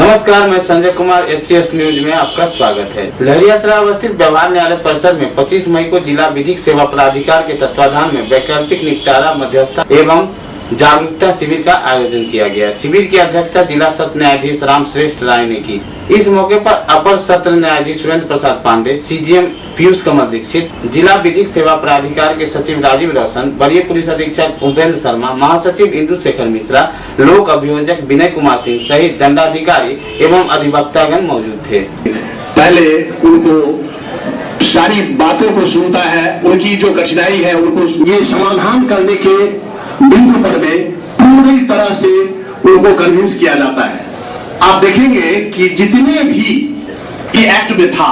नमस्कार, मैं Sanjay Kumar, SCS news में आपका स्वागत है। लहरियासराय स्थित व्यवहार न्यायालय परिसर में 25 मई को जिला विधिक सेवा प्राधिकार के तत्वाधान में वैकल्पिक निपटारा मध्यस्थता एवं जागरूकता शिविर का आयोजन किया गया। शिविर की अध्यक्षता जिला सत्र न्यायाधीश राम श्रेष्ठ राय ने की। इस मौके पर अपर सत्र न्यायाधीश सुरेंद्र प्रसाद पांडे, CGM पीयूष कमल दीक्षित, जिला विधिक सेवा प्राधिकार के सचिव राजीव रोशन, वरीय पुलिस अधीक्षक उपेंद्र शर्मा, महासचिव इंदु शेखर मिश्रा, लोक अभियोजक विनय कुमार सिंह सहित दंडाधिकारी एवं अधिवक्तागण मौजूद थे। पहले उनको सारी बातों को सुनता है, उनकी जो कठिनाई है उनको ये समाधान करने के बिंदु पर में पूरी तरह से उनको कन्विंस किया जाता है। आप देखेंगे कि जितने भी ये एक्ट में था,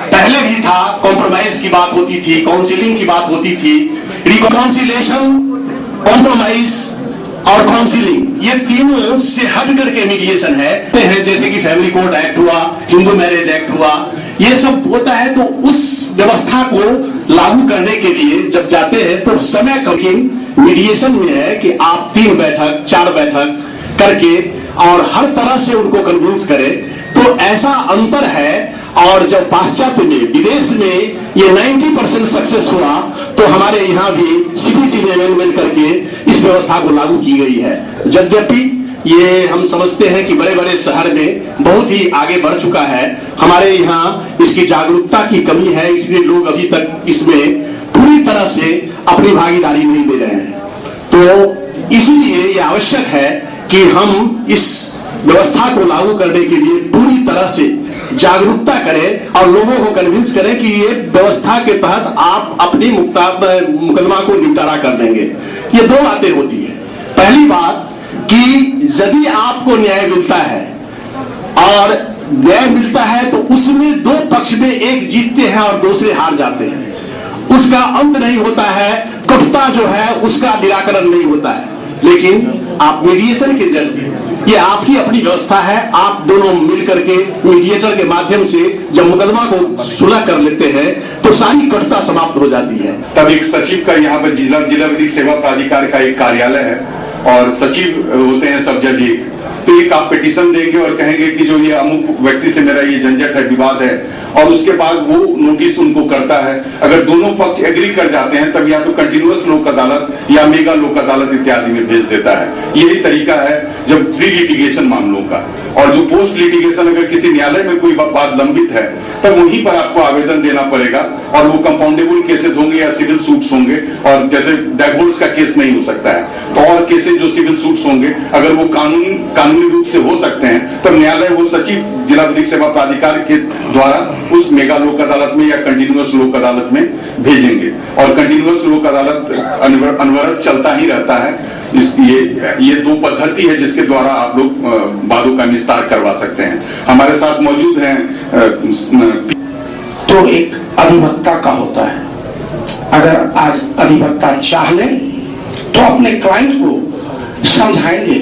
पहले भी था, कॉम्प्रोमाइज की बात होती थी, काउंसिलिंग की बात होती थी, रिकॉन्सिलिएशन, कॉम्प्रोमाइज और काउंसिलिंग, ये तीनों से हट करके मीडिएशन है। जैसे कि फैमिली कोर्ट एक्ट हुआ, हिंदू मैरिज एक्ट हुआ, ये सब होता है। तो उस व्यवस्था को लागू करने के लिए जब जाते हैं तो समय कम मीडिएशन में है कि आप 3 बैठक 4 बैठक करके और हर तरह से उनको कन्विंस करें। तो ऐसा अंतर है। और जब पाश्चात्य में, विदेश में ये 90% सक्सेस हुआ, तो हमारे यहाँ भी CPC ने अमेंडमेंट करके इस व्यवस्था को लागू की गई है। यद्यपि ये हम समझते हैं कि बड़े बड़े शहर में बहुत ही आगे बढ़ चुका है, हमारे यहाँ इसकी जागरूकता की कमी है, इसलिए लोग अभी तक इसमें पूरी तरह से अपनी भागीदारी नहीं दे रहे हैं। तो इसलिए यह आवश्यक है कि हम इस व्यवस्था को लागू करने के लिए पूरी तरह से जागरूकता करें और लोगों को कन्विंस करें कि ये व्यवस्था के तहत आप अपनी मुकदमा को निपटारा कर देंगे। ये 2 बातें होती है। पहली बात कि यदि आपको न्याय मिलता है और न्याय मिलता है तो उसमें 2 पक्ष में एक जीतते हैं और दूसरे हार जाते हैं, उसका अंत नहीं होता है, कटुता जो है उसका निराकरण नहीं होता है। लेकिन आप मीडिएशन के जरिए, ये आपकी अपनी व्यवस्था है, आप दोनों मिलकर के मीडिएटर के माध्यम से जब मुकदमा को सुलह कर लेते हैं तो सारी कटुता समाप्त हो जाती है। तब एक सचिव का यहाँ पर जिला विधिक सेवा प्राधिकार का एक कार्यालय है और सचिव होते हैं सब जज एक। तो एक आप पिटीशन देंगे और कहेंगे कि जो ये अमुक व्यक्ति से मेरा ये झंझट है, विवाद है, और उसके बाद वो नोटिस उनको करता है। अगर दोनों पक्ष एग्री कर जाते हैं तब या तो कंटिन्यूअस लोक अदालत या मेगा लोक अदालत इत्यादि में भेज देता है। यही तरीका है जब प्री लिटिगेशन मामलों का। और जो पोस्ट लिटिगेशन, अगर किसी न्यायालय में कोई बात लंबित है तब वहीं पर आपको आवेदन देना पड़ेगा और वो कंपाउंडेबल केसेस होंगे या सिविल सूट्स होंगे। और जैसे डाइवोर्स का केस नहीं हो सकता है तो और केसेस जो सिविल सूट्स होंगे, अगर वो कानूनी रूप से हो सकते हैं तब न्यायालय वो सचिव जिला विधिक सेवा प्राधिकार के द्वारा उस मेगा लोक अदालत में या कंटिन्यूअस लोक अदालत में भेजेंगे। और कंटिन्यूअस लोक अदालत अनवरत चलता ही रहता है। ये 2 पद्धति है जिसके द्वारा आप लोग वादों का निस्तार करवा सकते हैं। हमारे साथ मौजूद हैं। तो एक अधिवक्ता का होता है, अगर आज अधिवक्ता चाह ले तो अपने क्लाइंट को समझाएंगे,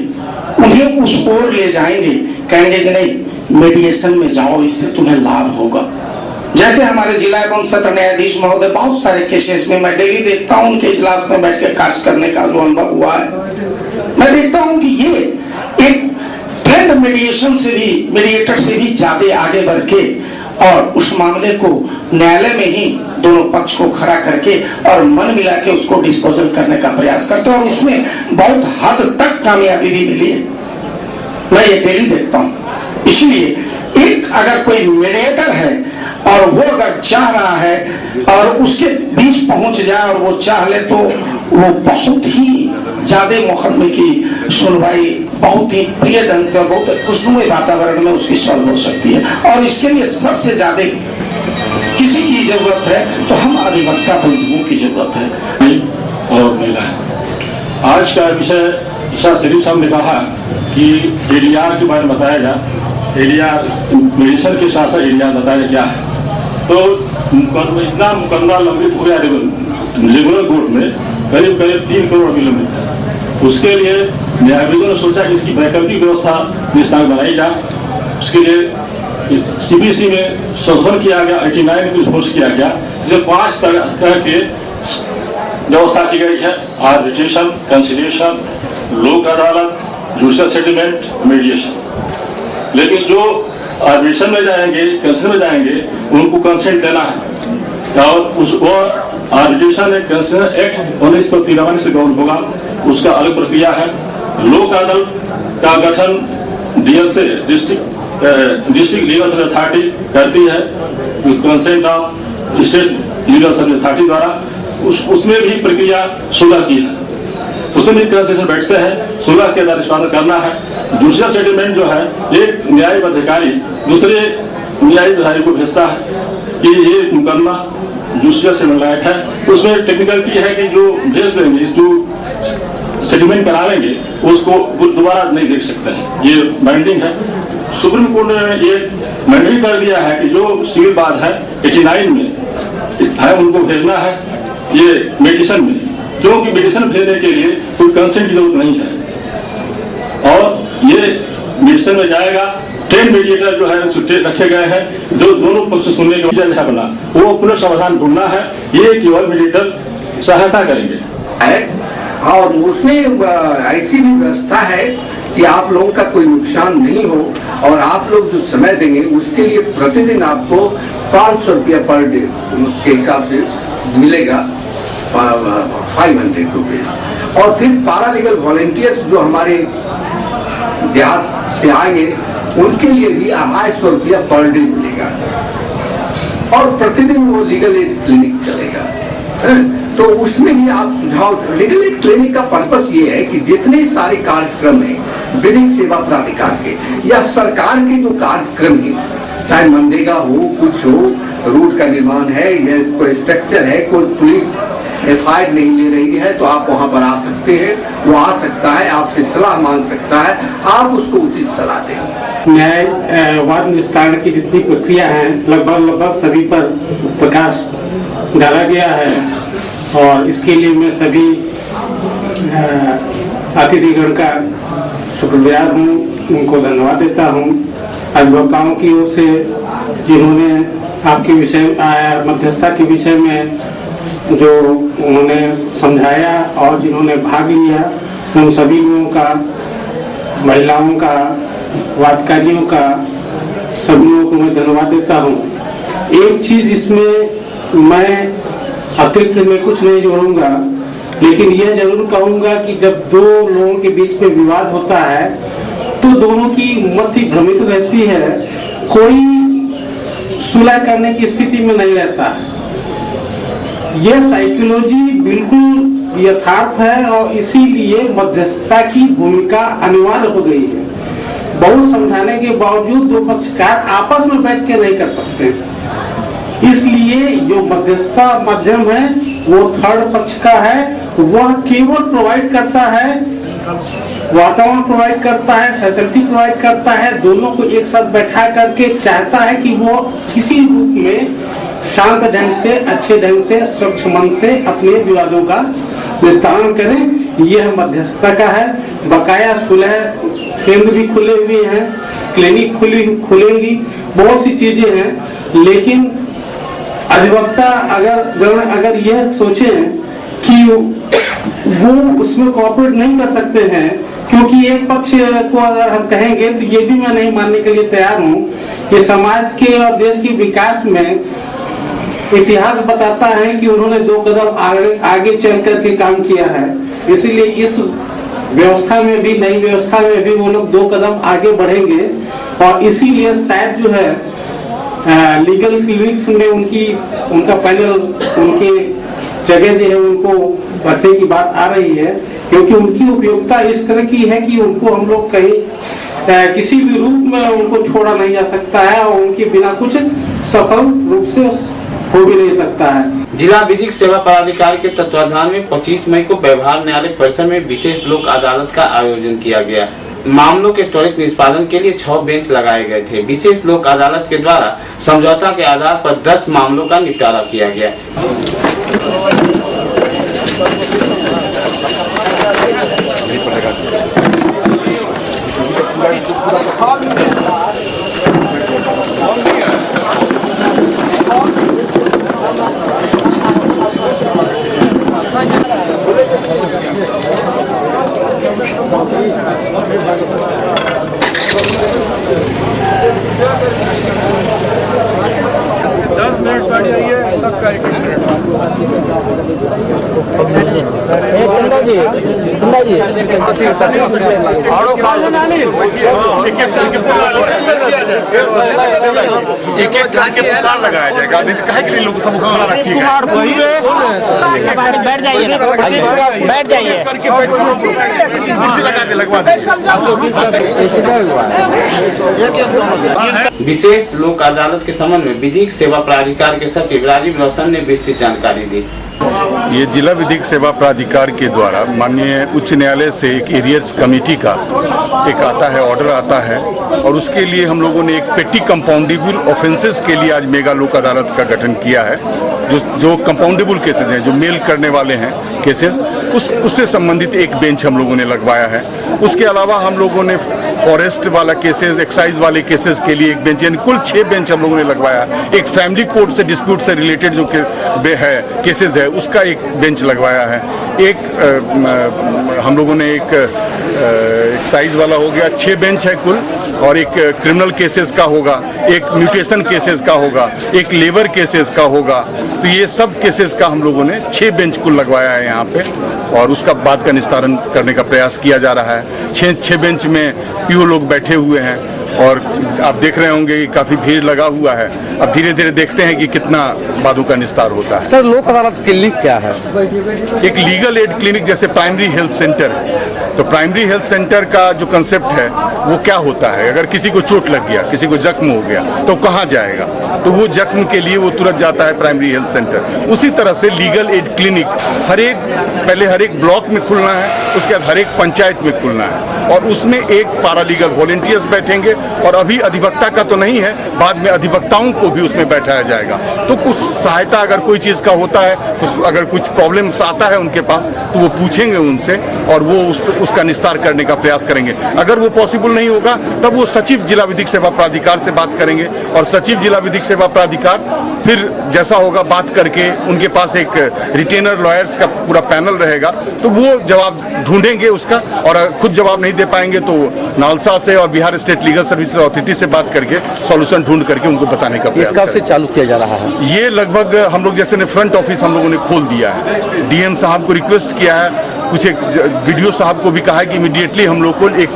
उन्हें उस ओर ले जाएंगे, कहेंगे कि नहीं मीडिएशन में जाओ, इससे तुम्हें लाभ होगा। जैसे हमारे जिला एवं सत्र न्यायाधीश महोदय बहुत सारे केसेस में मैं डेली देखता हूं, उनके इजलास में बैठ के कार्य करने का जो अनुभव हुआ है, मैं देखता हूं कि ये एक ट्रेंड मीडिएशन से भी, मीडिएटर से भी ज्यादा आगे बढ़ के और उस मामले को न्यायालय में ही दोनों पक्ष को खड़ा करके और मन मिला के उसको डिस्पोजल करने का प्रयास करते हैं और उसमें बहुत हद तक कामयाबी भी मिली है। मैं ये डेली देखता हूं। इसलिए एक अगर कोई मीडिएटर है और वो अगर चाह रहा है और उसके बीच पहुंच जाए और वो चाह ले तो वो बहुत ही ज्यादा मुकदमे की सुनवाई बहुत ही प्रिय ढंग से, बहुत खुशनुमे वातावरण में उसकी सॉल्व हो सकती है। और इसके लिए सबसे ज्यादा किसी की जरूरत है तो हम अधिवक्ता बंधुओं की जरूरत है। और महिलाएं, आज का विषय ईशा शरीफ साहब ने कहा कि ADR के बारे में बताया जाए। ADR मेडिसन के साथ साथ ADR बताया क्या है। तो इतना मुकदमा लंबित हो गया रेगुलर कोर्ट में, करीब 3 करोड़ विलंबित है। उसके लिए न्यायाधीशों ने सोचा कि इसकी वैकल्पिक व्यवस्था निस्तार बनाई जाए। उसके लिए CPC में संशोधन किया गया, 89 में घोषित किया गया, जिसे 5 तरह के व्यवस्था की गई है: आर्बिट्रेशन, कंसिलिएशन, लोक अदालत, जुडिशियल सेटलमेंट, मीडिएशन। लेकिन जो आर्बिट्रेशन में जाएंगे, कंसेशन में जाएंगे, उनको कंसेंट देना है और वो आर्बिट्रेशन एंड कंसेशन एक्ट 1993 से गवर्न होगा, उसका अलग प्रक्रिया है। लोक अदालत का गठन DLC district legal service authority करती है, consent of state legal service authority द्वारा। उसमें भी प्रक्रिया सुलह की है, उसमें भी कंसेशन बैठते हैं, सुलह के आधार निष्पादन करना है। जुडिशियल सेटलमेंट जो है, एक न्यायिक अधिकारी दूसरे न्यायिक अधिकारी को भेजता है कि ये मुकदमा जुडिशियल सेटलमेंट लायक है। उसमें टेक्निकलिटी है कि जो भेज देंगे, इस जो सेटलमेंट करा लेंगे, उसको दोबारा नहीं देख सकते हैं, ये बाइंडिंग है। सुप्रीम कोर्ट ने ये मैंडेटरी कर दिया है कि जो सिविल बात है 89 में है, उनको भेजना है ये मेडिसिन में, क्योंकि मेडिसिन भेजने के लिए कोई कंसेंट की जरूरत नहीं है। और ये मेडिसिन में जाएगा, 10 मीडिएटर जो है रखे गए हैं, जो दोनों पक्ष सुनने के वजह है बना, वो पुनः समाधान ढूंढना है, ये केवल मीडिएटर सहायता करेंगे। और उसमें ऐसी भी व्यवस्था है कि आप लोगों का कोई नुकसान नहीं हो, और आप लोग जो समय देंगे उसके लिए प्रतिदिन आपको 500 रुपया पर डे के हिसाब से मिलेगा, 500 रुपीज। और फिर पैरालीगल वॉलंटियर्स जो हमारे देहात से आएंगे, उनके लिए भी 250 रुपया पर डे मिलेगा, और प्रतिदिन वो लीगल एड क्लिनिक चलेगा। तो उसमें भी आप सुझाव, लीगल एड क्लिनिक का पर्पस ये है कि जितने सारे कार्यक्रम हैं विधिक सेवा प्राधिकार के या सरकार के जो कार्यक्रम है, चाहे मनरेगा हो, कुछ हो, रोड का निर्माण है या कोई स्ट्रक्चर है, कोई पुलिस एफआईआर नहीं ले रही है, तो आप वहां पर आ सकते हैं, वो आ सकता है, आपसे सलाह मांग सकता है, आप उसको उचित सलाह देंगे। न्याय वाद निस्तारण की जितनी प्रक्रिया है, लगभग सभी पर प्रकाश डाला गया है, और इसके लिए मैं सभी अतिथिगण का शुक्रगुजार हूँ, उनको धन्यवाद देता हूँ। अभिभावकों की ओर से जिन्होंने आपके विषय मध्यस्थता के विषय में जो उन्होंने समझाया और जिन्होंने भाग लिया, उन सभी लोगों का, महिलाओं का, वादकारियों का, सभी लोगों को मैं धन्यवाद देता हूँ। एक चीज इसमें मैं अतिरिक्त में कुछ नहीं जोड़ूंगा, लेकिन यह जरूर कहूंगा कि जब दो लोगों के बीच में विवाद होता है तो दोनों की मति भ्रमित रहती है, कोई सुलह करने की स्थिति में नहीं रहता। यह साइकोलॉजी बिल्कुल यथार्थ है, और इसीलिए मध्यस्थता की भूमिका अनिवार्य हो गई है। बहुत समझाने के बावजूद दो पक्षकार आपस में बैठ के नहीं कर सकते, इसलिए जो मध्यस्थता माध्यम है वो थर्ड पक्ष का है। वह केवल प्रोवाइड करता है, वातावरण प्रोवाइड करता है, फैसिलिटी प्रोवाइड करता है, दोनों को एक साथ बैठा करके चाहता है कि वो किसी रूप में शांत ढंग से, अच्छे ढंग से, स्वच्छ मन से अपने विवादों का निस्तारण करें। यह मध्यस्थता का है। बकाया सुलह केंद्र भी खुले हुए हैं, क्लिनिक खुलेंगी, बहुत सी चीजें हैं, लेकिन अधिवक्ता अगर यह सोचें कि वो उसमें कोऑपरेट नहीं कर सकते हैं, क्योंकि एक पक्ष को अगर हम कहेंगे तो ये भी मैं नहीं मानने के लिए तैयार हूँ कि समाज के और देश के विकास में इतिहास बताता है कि उन्होंने 2 कदम आगे चल करके काम किया है। इसीलिए इस व्यवस्था में भी, नई व्यवस्था में भी वो लोग 2 कदम आगे बढ़ेंगे, और इसीलिए शायद जो है लीगल क्लिनिक्स में उनका पैनल, उनकी जगह जो है उनको रखने की बात आ रही है, क्योंकि उनकी उपयोगिता इस तरह की है कि उनको हम लोग कहीं किसी भी रूप में उनको छोड़ा नहीं जा सकता है, और उनके बिना कुछ सफल रूप से हो भी नहीं सकता है। जिला विधिक सेवा प्राधिकार के तत्वाधान में 25 मई को व्यवहार न्यायालय परिसर में विशेष लोक अदालत का आयोजन किया गया। मामलों के त्वरित निष्पादन के लिए 6 बेंच लगाए गए थे। विशेष लोक अदालत के द्वारा समझौता के आधार पर 10 मामलों का निपटारा किया गया। 10 मिनट बैठ जाइए, सबका 1 मिनट। चंदा जी एक करके पुकार लगाया जाएगा, नहीं तो काहे के लिए लोग सब खड़ा रखिएगा। बैठ जाइए, बैठ जाइए करके कुर्सी लगा के लगवा विशेष लोक अदालत के संबंध में विधिक सेवा प्राधिकार के सचिव राजीव रोशन ने विस्तृत जानकारी दी। ये जिला विधिक सेवा प्राधिकार के द्वारा माननीय उच्च न्यायालय से एक एरियर्स कमेटी का एक आता है, ऑर्डर आता है, और उसके लिए हम लोगों ने एक पेटी कंपाउंडेबल ऑफेंसेस के लिए आज मेगा लोक अदालत का गठन किया है। जो कंपाउंडेबल केसेस हैं, जो मेल करने वाले हैं केसेस, उससे संबंधित एक बेंच हम लोगों ने लगवाया है। उसके अलावा हम लोगों ने फॉरेस्ट वाला केसेस, एक्साइज वाले केसेस के लिए एक बेंच, यानी कुल 6 बेंच हम लोगों ने लगवाया। एक फैमिली कोर्ट से डिस्प्यूट से रिलेटेड जो केसेस है उसका एक बेंच लगवाया है। एक हम लोगों ने एक एक्साइज वाला हो गया, 6 बेंच है कुल, और एक क्रिमिनल केसेस का होगा, एक म्यूटेशन केसेस का होगा, एक लेबर केसेस का होगा। तो ये सब केसेस का हम लोगों ने 6 बेंच कुल लगवाया है यहाँ पे, और उसका बाद का निस्तारण करने का प्रयास किया जा रहा है। 6 बेंच में पीओ लोग बैठे हुए हैं, और आप देख रहे होंगे कि काफ़ी भीड़ लगा हुआ है। अब धीरे धीरे देखते हैं कि कितना वादों का निस्तार होता है। सर, लोक अदालत क्लिनिक क्या है? एक लीगल एड क्लिनिक जैसे प्राइमरी हेल्थ सेंटर है, तो प्राइमरी हेल्थ सेंटर का जो कंसेप्ट है वो क्या होता है, अगर किसी को चोट लग गया, किसी को जख्म हो गया, तो कहाँ जाएगा? तो वो जख्म के लिए वो तुरंत जाता है प्राइमरी हेल्थ सेंटर। उसी तरह से लीगल एड क्लिनिक पहले हर एक ब्लॉक में खुलना है, उसके बाद हर एक पंचायत में खुलना है, और उसमें एक पैरालीगल वॉलंटियर्स बैठेंगे, और अभी अधिवक्ता का तो नहीं है, बाद में अधिवक्ताओं को भी उसमें बैठाया जाएगा। तो कुछ सहायता अगर कोई चीज़ का होता है, तो अगर कुछ प्रॉब्लम्स आता है उनके पास, तो वो पूछेंगे उनसे, और वो उसका निस्तार करने का प्रयास करेंगे। अगर वो पॉसिबल नहीं होगा, तब वो सचिव जिला विधिक सेवा प्राधिकार से बात करेंगे, और सचिव जिला विधिक सेवा प्राधिकार फिर जैसा होगा बात करके, उनके पास एक रिटेनर लॉयर्स का पूरा पैनल रहेगा, तो वो जवाब ढूंढेंगे उसका, और खुद जवाब नहीं दे पाएंगे तो नालसा से और Bihar state legal services authority से बात करके सॉल्यूशन ढूंढ करके उनको बताने का प्रयास कब से चालू किया जा रहा है? ये लगभग हम लोग जैसे फ्रंट ऑफिस हम लोगों ने खोल दिया है। डीएम साहब को रिक्वेस्ट किया है, कुछ एक वीडियो साहब को भी कहा है कि इमीडिएटली हम लोग को एक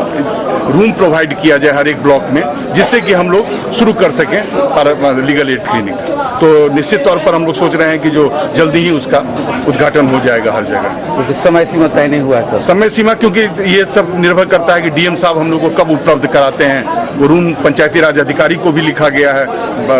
रूम प्रोवाइड किया जाए हर एक ब्लॉक में, जिससे कि हम लोग शुरू कर सकें लीगल एड क्लिनिक। तो निश्चित तौर पर हम लोग सोच रहे हैं कि जो जल्दी ही उसका उद्घाटन हो जाएगा हर जगह। तो समय सीमा तय नहीं हुआ है सर? समय सीमा, क्योंकि ये सब निर्भर करता है कि डीएम साहब हम लोग को कब उपलब्ध कराते हैं। वो रूम पंचायती राज अधिकारी को भी लिखा गया है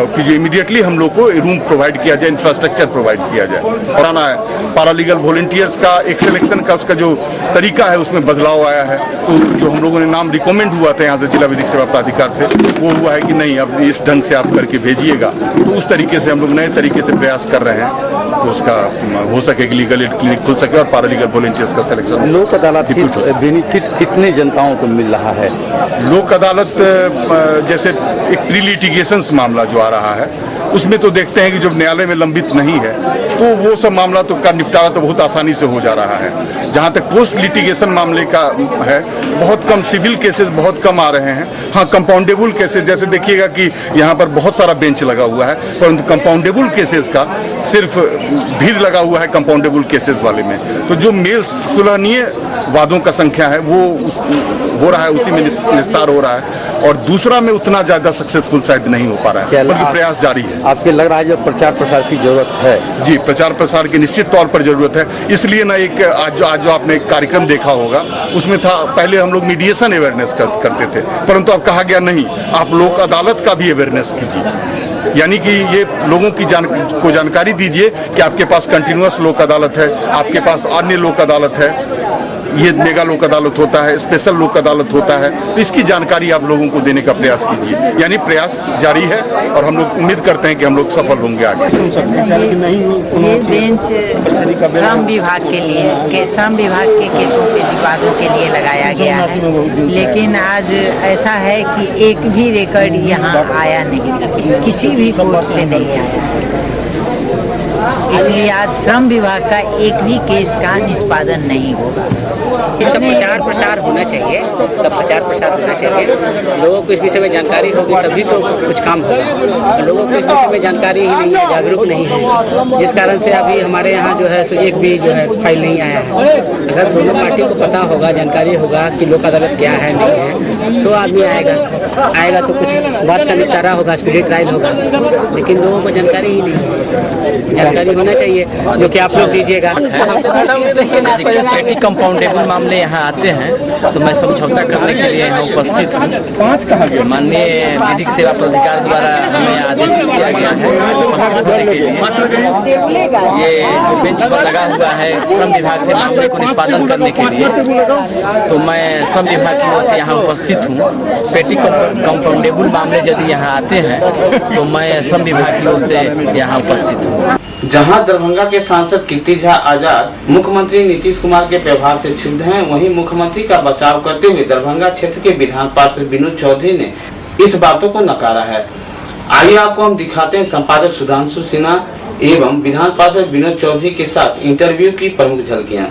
कि जो इमीडिएटली हम लोग को रूम प्रोवाइड किया जाए, इंफ्रास्ट्रक्चर प्रोवाइड किया जाए। और आना है पैरालीगल वॉलंटियर्स का एक सिलेक्शन का उसका जो तरीका है उसमें बदलाव आया है। तो जो हम लोगों ने नाम रिकमेंड हुआ था यहाँ से जिला विधिक सेवा प्राधिकार से, वो हुआ है कि नहीं, अब इस ढंग से आप करके भेजिएगा। तो उस तरीके से हम लोग नए तरीके से प्रयास कर रहे हैं, तो उसका हो सके कि लीगल एड क्लिनिक खुल सके और पैरालीगल वॉलंटियर्स का सिलेक्शन। लोक अदालत के बेनिफिट कितने जनताओं को मिल रहा है? लोक अदालत जैसे एक प्री लिटिगेशंस मामला जो आ रहा है, उसमें तो देखते हैं कि जब न्यायालय में लंबित नहीं है, तो वो सब मामला तो का निपटारा तो बहुत आसानी से हो जा रहा है। जहाँ तक पोस्ट लिटिगेशन मामले का है, बहुत कम सिविल केसेस बहुत कम आ रहे हैं। हाँ, कंपाउंडेबल केसेस जैसे देखिएगा कि यहाँ पर बहुत सारा बेंच लगा हुआ है, परंतु कंपाउंडेबल केसेस का सिर्फ भीड़ लगा हुआ है कंपाउंडेबल केसेस वाले में। तो जो मेल सुलहनीय वादों का संख्या है वो हो रहा है, उसी में निस्तार हो रहा है, और दूसरा में उतना ज़्यादा सक्सेसफुल शायद नहीं हो पा रहा है, बल्कि प्रयास जारी है। आपके लग रहा है जो प्रचार प्रसार की जरूरत है? जी, प्रचार प्रसार की निश्चित तौर पर जरूरत है। इसलिए ना एक आज जो आपने एक कार्यक्रम देखा होगा, उसमें था पहले हम लोग मीडिएशन अवेयरनेस करते थे, परंतु अब कहा गया नहीं, आप लोक अदालत का भी अवेयरनेस कीजिए। यानी कि ये लोगों की जानकारी दीजिए कि आपके पास कंटिन्यूअस लोक अदालत है, आपके पास अन्य लोक अदालत है, ये मेगा लोक अदालत होता है, स्पेशल लोक अदालत होता है। तो इसकी जानकारी आप लोगों को देने का प्रयास कीजिए। यानी प्रयास जारी है, और हम लोग उम्मीद करते हैं कि हम लोग सफल होंगे आगे। ये बेंच श्रम विभाग के लिए, श्रम विभाग के केसों के विवादों के लिए लगाया गया है, लेकिन आज ऐसा है कि एक भी रिकॉर्ड यहाँ आया नहीं, किसी भी कोर्ट से नहीं आया। इसलिए आज श्रम विभाग का एक भी केस का निष्पादन नहीं होगा। इसका प्रचार प्रसार होना चाहिए, इसका प्रचार प्रसार होना चाहिए। लोगों को इस विषय में जानकारी होगी तभी तो कुछ काम होगा। लोगों को इस विषय में जानकारी ही नहीं है, जागरूक नहीं है, जिस कारण से अभी हमारे यहाँ जो है सो एक भी जो है फाइल नहीं आया है। अगर दोनों पार्टी को पता होगा, जानकारी होगा कि लोक अदालत क्या है नहीं है, तो आदमी आएगा तो कुछ बात का निपटारा होगा, स्पीडी ट्रायल होगा। लेकिन लोगों को जानकारी ही नहीं है, जानकारी होना चाहिए, जो कि आप लोग दीजिएगा। कंपाउंडेबल मामले यहाँ आते हैं तो मैं समझौता करने के लिए यहाँ उपस्थित हूँ। माननीय विधिक सेवा प्राधिकार द्वारा हमें आदेश दिया गया है उपस्थित होने के लिए। ये जो बेंच पर लगा हुआ है श्रम विभाग से मामले को निष्पादन करने के लिए, तो मैं श्रम विभाग की ओर से यहाँ उपस्थित हूँ। पेटी कंपाउंडेबल मामले यदि यहाँ आते हैं तो मैं श्रम विभाग की ओर से यहाँ उपस्थित हूँ। जहां दरभंगा के सांसद कीर्ति झा आजाद मुख्यमंत्री नीतीश कुमार के व्यवहार से क्षुब्ध हैं, वहीं मुख्यमंत्री का बचाव करते हुए दरभंगा क्षेत्र के विधान पार्षद विनोद चौधरी ने इस बातों को नकारा है। आइए आपको हम दिखाते हैं संपादक सुधांशु सिन्हा एवं विधान पार्षद विनोद चौधरी के साथ इंटरव्यू की प्रमुख झलकियां।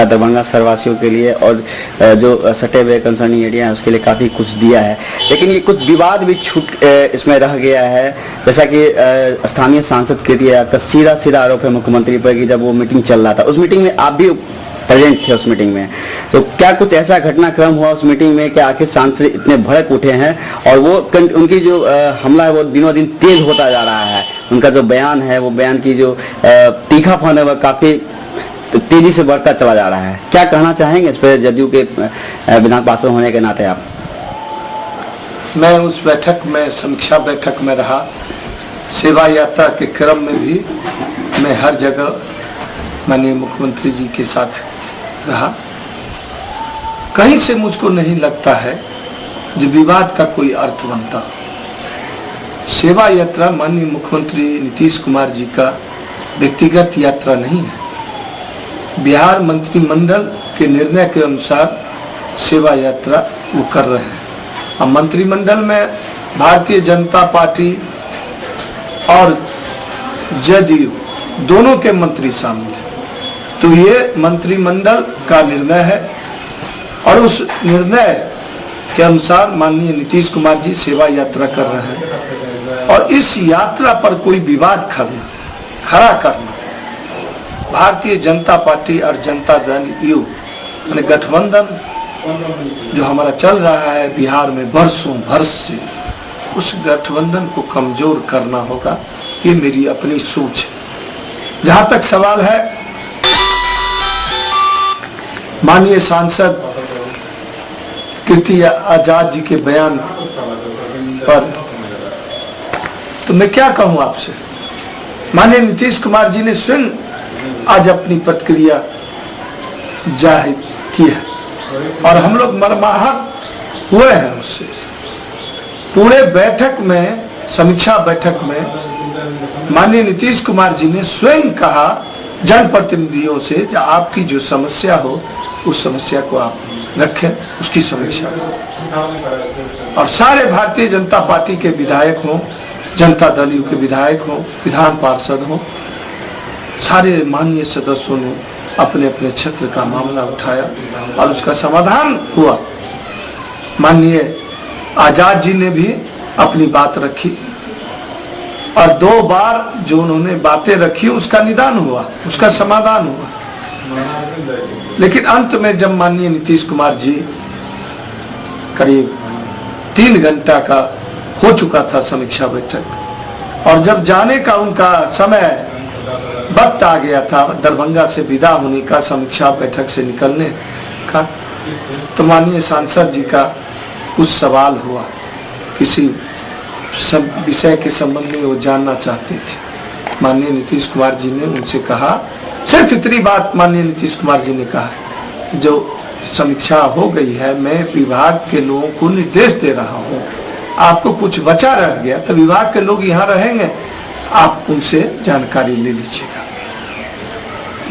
दरभंगा सरवासियों के लिए और जो सटे हुए कंसर्निंग एरिया है उसके लिए काफ़ी कुछ दिया है, लेकिन ये कुछ विवाद भी छूट इसमें रह गया है। जैसा कि स्थानीय सांसद के दिया का सीधा आरोप है मुख्यमंत्री पर कि जब वो मीटिंग चल रहा था, उस मीटिंग में आप भी प्रेजेंट थे उस मीटिंग में, तो क्या कुछ ऐसा घटनाक्रम हुआ उस मीटिंग में कि आखिर सांसद इतने भड़क उठे हैं और वो उनकी जो हमला है वो दिनों दिन तेज होता जा रहा है। उनका जो बयान है वो बयान की जो तीखापन है वह काफ़ी तेजी से बढ़ता चला जा रहा है। क्या कहना चाहेंगे इस पर जदयू के विधान पार्षद होने के नाते आप? मैं उस बैठक में, समीक्षा बैठक में रहा, सेवा यात्रा के क्रम में भी मैं हर जगह माननीय मुख्यमंत्री जी के साथ रहा। कहीं से मुझको नहीं लगता है जो विवाद का कोई अर्थ बनता। सेवा यात्रा माननीय मुख्यमंत्री नीतीश कुमार जी का व्यक्तिगत यात्रा नहीं है। बिहार मंत्रिमंडल के निर्णय के अनुसार सेवा यात्रा वो कर रहे हैं। अब मंत्रिमंडल में भारतीय जनता पार्टी और जदयू दोनों के मंत्री शामिल हैं, तो ये मंत्रिमंडल का निर्णय है और उस निर्णय के अनुसार माननीय नीतीश कुमार जी सेवा यात्रा कर रहे हैं। और इस यात्रा पर कोई विवाद खड़ा करना भारतीय जनता पार्टी और जनता दल यू यानी गठबंधन जो हमारा चल रहा है बिहार में वर्षों भर से, उस गठबंधन को कमजोर करना होगा, ये मेरी अपनी सोच है। जहां तक सवाल है माननीय सांसद कीर्ति आजाद जी के बयान पर, तो मैं क्या कहूं आपसे। माननीय नीतीश कुमार जी ने स्वयं आज अपनी प्रतिक्रिया जाहिर की है और हम लोग मर्माहत हुए हैं उससे। पूरे बैठक में, समीक्षा बैठक में माननीय नीतीश कुमार जी ने स्वयं कहा जनप्रतिनिधियों से कि आपकी जो समस्या हो उस समस्या को आप रखें, उसकी समीक्षा करें। और सारे भारतीय जनता पार्टी के विधायक हों, जनता दल यू के विधायक हों, विधान पार्षद हों, सारे माननीय सदस्यों ने अपने अपने क्षेत्र का मामला उठाया और उसका समाधान हुआ। माननीय आजाद जी ने भी अपनी बात रखी और 2 बार जो उन्होंने बातें रखी उसका निदान हुआ, उसका समाधान हुआ। लेकिन अंत में जब माननीय नीतीश कुमार जी करीब 3 घंटा का हो चुका था समीक्षा बैठक और जब जाने का उनका समय वक्त आ गया था, दरभंगा से विदा होने का, समीक्षा बैठक से निकलने का, तो माननीय सांसद जी का कुछ सवाल हुआ, किसी विषय के संबंध में वो जानना चाहते थे। माननीय नीतीश कुमार जी ने उनसे कहा, सिर्फ इतनी बात माननीय नीतीश कुमार जी ने कहा, जो समीक्षा हो गई है मैं विभाग के लोगों को निर्देश दे रहा हूँ, आपको कुछ बचा रह गया तो विभाग के लोग यहाँ रहेंगे, आप उनसे जानकारी ले लीजिएगा।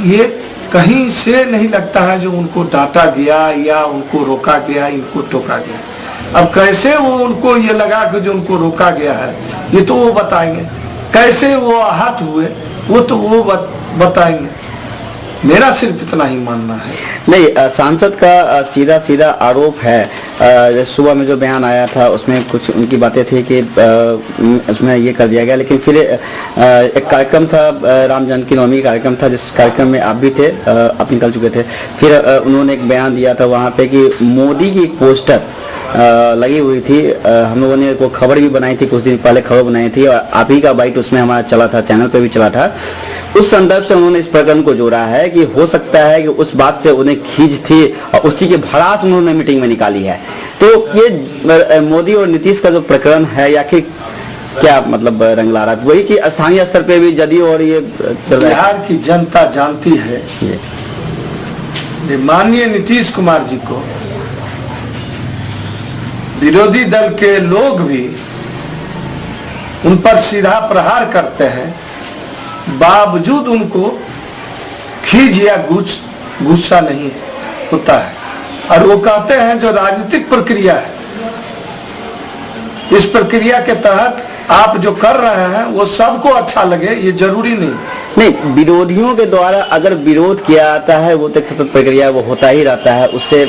ये कहीं से नहीं लगता है जो उनको डांटा गया या उनको रोका गया, इनको टोका गया। अब कैसे वो उनको ये लगा कि जो उनको रोका गया है ये तो वो बताएंगे, कैसे वो आहत हुए वो तो वो बताएंगे। मेरा सिर्फ इतना ही मानना है। नहीं, सांसद का सीधा सीधा आरोप है, सुबह में जो बयान आया था उसमें कुछ उनकी बातें थी कि उसमें ये कर दिया गया, लेकिन फिर एक कार्यक्रम था, राम जानकी नवमी कार्यक्रम था, जिस कार्यक्रम में आप भी थे, आप निकल चुके थे। फिर उन्होंने एक बयान दिया था वहाँ पे कि मोदी की पोस्टर लगी हुई थी। हम लोगों ने वो खबर भी बनाई थी, कुछ दिन पहले खबर बनाई थी, और आप ही का बाइट उसमें हमारा चला था, चैनल पे भी चला था। उस संदर्भ से उन्होंने इस प्रकरण को जोड़ा है कि हो सकता है कि उस बात से उन्हें खींच थी और उसी के भड़ास उन्होंने मीटिंग में निकाली है। तो ये मोदी और नीतीश का जो प्रकरण है, या कि क्या मतलब रंग ला रहा है, वही चीज स्थानीय स्तर पे भी जदयू और ये बिहार की जनता जानती है, माननीय नीतीश कुमार जी को विरोधी दल के लोग भी उन पर सीधा प्रहार करते हैं, बावजूद उनको खींच या गुस्सा नहीं होता है। और वो कहते हैं जो राजनीतिक प्रक्रिया है, इस प्रक्रिया के तहत आप जो कर रहे हैं वो सबको अच्छा लगे, ये जरूरी नहीं। विरोधियों के द्वारा अगर विरोध किया जाता है वो तो एक सतत प्रक्रिया, वो होता ही रहता है, उससे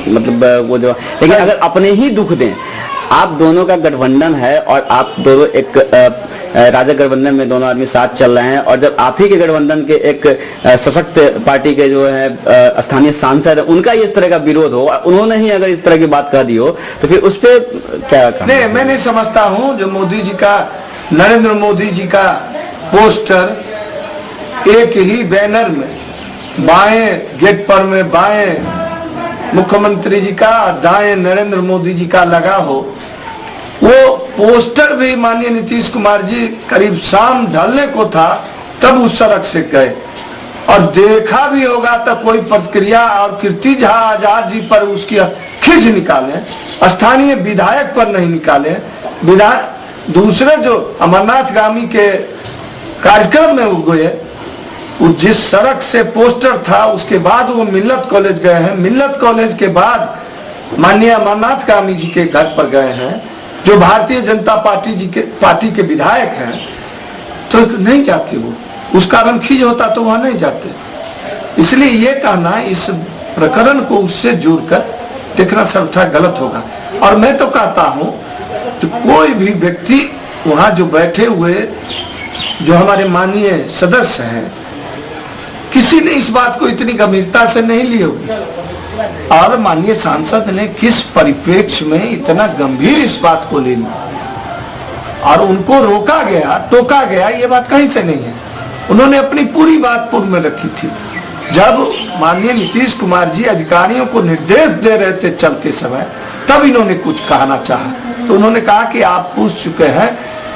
मतलब वो जो, लेकिन अगर अपने ही दुख दें, आप दोनों का गठबंधन है और आप दोनों एक राजग गठबंधन में दोनों आदमी साथ चल रहे हैं, और जब आप ही के गठबंधन के एक सशक्त पार्टी के जो है स्थानीय सांसद है, उनका इस तरह का विरोध हो, उन्होंने ही अगर इस तरह की बात कह दी हो, तो फिर उस पर क्या कहना? नहीं, मैं नहीं समझता हूं जो मोदी जी का, नरेंद्र मोदी जी का पोस्टर एक ही बैनर में बाएं गेट पर में बाएं मुख्यमंत्री जी का, दाएं नरेंद्र मोदी जी का लगा हो, वो पोस्टर भी माननीय नीतीश कुमार जी करीब शाम ढलने को था तब उस सड़क से गए, और देखा भी होगा तो कोई प्रतिक्रिया, और कीर्ति झा आजाद जी पर उसकी खिंच निकाले, स्थानीय विधायक पर नहीं निकाले, दूसरे जो अमरनाथ गामी के कार्यक्रम में वो गए, वो जिस सड़क से पोस्टर था उसके बाद वो मिल्लत कॉलेज गए हैं, मिल्लत कॉलेज के बाद माननीय अमरनाथ गामी जी के घर पर गए हैं, जो भारतीय जनता पार्टी के विधायक हैं, तो नहीं जाते वो, उस कारण खींच होता तो वहां नहीं जाते। इसलिए ये कहना, इस प्रकरण को उससे जोड़कर देखना सर्वथा गलत होगा। और मैं तो कहता हूं कि कोई भी व्यक्ति वहां जो बैठे हुए जो हमारे माननीय सदस्य हैं, किसी ने इस बात को इतनी गंभीरता से नहीं ली होगी, और माननीय सांसद ने किस परिप्रेक्ष्य में इतना गंभीर इस बात को ले लिया, और उनको रोका गया, टोका गया, ये बात कहीं से नहीं है। उन्होंने अपनी पूरी बात पूर्व में रखी थी। जब माननीय नीतीश कुमार जी अधिकारियों को निर्देश दे रहे थे चलते समय, तब इन्होंने कुछ कहना चाहा, तो उन्होंने कहा कि आप पूछ चुके हैं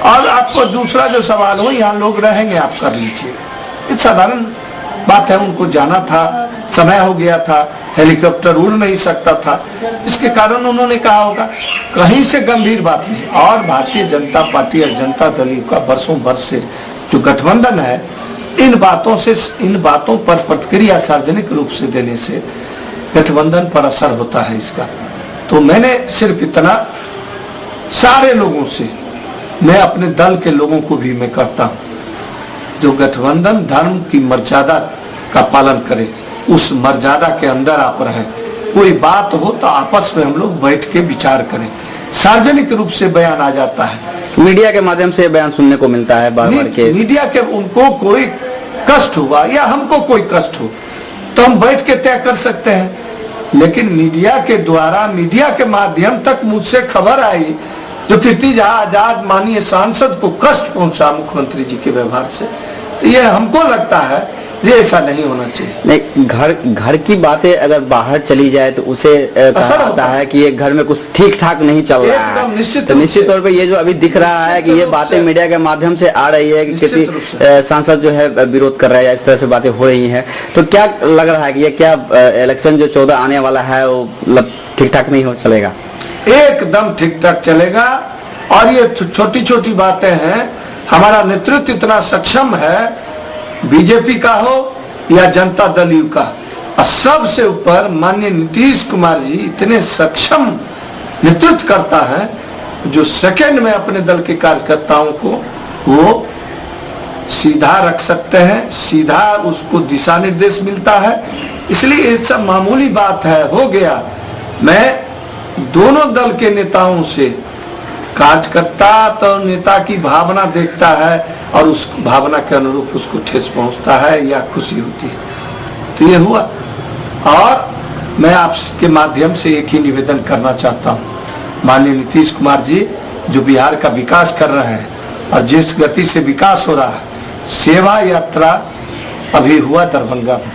और आपको दूसरा जो सवाल हो, यहाँ लोग रहेंगे, आप कर लीजिए। ये साधारण बात है, उनको जाना था, समय हो गया था, हेलीकॉप्टर उड़ नहीं सकता था, इसके कारण उन्होंने कहा होगा, कहीं से गंभीर बात नहीं। और भारतीय जनता पार्टी और जनता दल का बरसों बरस से जो गठबंधन है, इन बातों पर प्रतिक्रिया सार्वजनिक रूप से देने से गठबंधन पर असर होता है इसका। तो मैंने सिर्फ इतना, सारे लोगों से, मैं अपने दल के लोगों को भी मैं कहता हूं, जो गठबंधन धर्म की मर्यादा का पालन करे, उस मर्यादा के अंदर आप रहें। कोई बात हो तो आपस में हम लोग बैठ के विचार करें। सार्वजनिक रूप से बयान आ जाता है, मीडिया के माध्यम से बयान सुनने को मिलता है बार बार के, मीडिया के उनको कोई कष्ट हुआ या हमको कोई कष्ट हो तो हम बैठ के तय कर सकते हैं, लेकिन मीडिया के द्वारा, मीडिया के माध्यम तक मुझसे खबर आई जो कीर्ति झा आजाद माननीय सांसद को कष्ट पहुंचा मुख्यमंत्री जी के व्यवहार से, तो ये हमको लगता है ये ऐसा नहीं होना चाहिए। नहीं, घर की बातें अगर बाहर चली जाए तो उसे कहा जाता है कि ये घर में कुछ ठीक ठाक नहीं चल रहा है, तो निश्चित तौर पे ये जो अभी दिख रहा है कि ये बातें मीडिया के माध्यम से आ रही है कि किसी सांसद जो है विरोध कर रहा है, इस तरह से बातें हो रही हैं, तो क्या लग रहा है कि ये क्या इलेक्शन जो 14 आने वाला है वो ठीक ठाक नहीं हो चलेगा? एकदम ठीक ठाक चलेगा। और ये छोटी छोटी बातें हैं, हमारा नेतृत्व इतना सक्षम है, बीजेपी का हो या जनता दल यू का, और सबसे ऊपर माननीय नीतीश कुमार जी इतने सक्षम नेतृत्व करता है जो सेकंड में अपने दल के कार्यकर्ताओं को वो सीधा रख सकते हैं, सीधा उसको दिशा निर्देश मिलता है। इसलिए ये सब मामूली बात है, हो गया। मैं दोनों दल के नेताओं से कार्यकर्ता तो नेता की भावना देखता है और उस भावना के अनुरूप उसको ठेस पहुंचता है या खुशी होती है। तो ये हुआ। और मैं आपके माध्यम से एक ही निवेदन करना चाहता हूं, माननीय नीतीश कुमार जी जो बिहार का विकास कर रहे हैं और जिस गति से विकास हो रहा है, सेवा यात्रा अभी हुआ दरभंगा में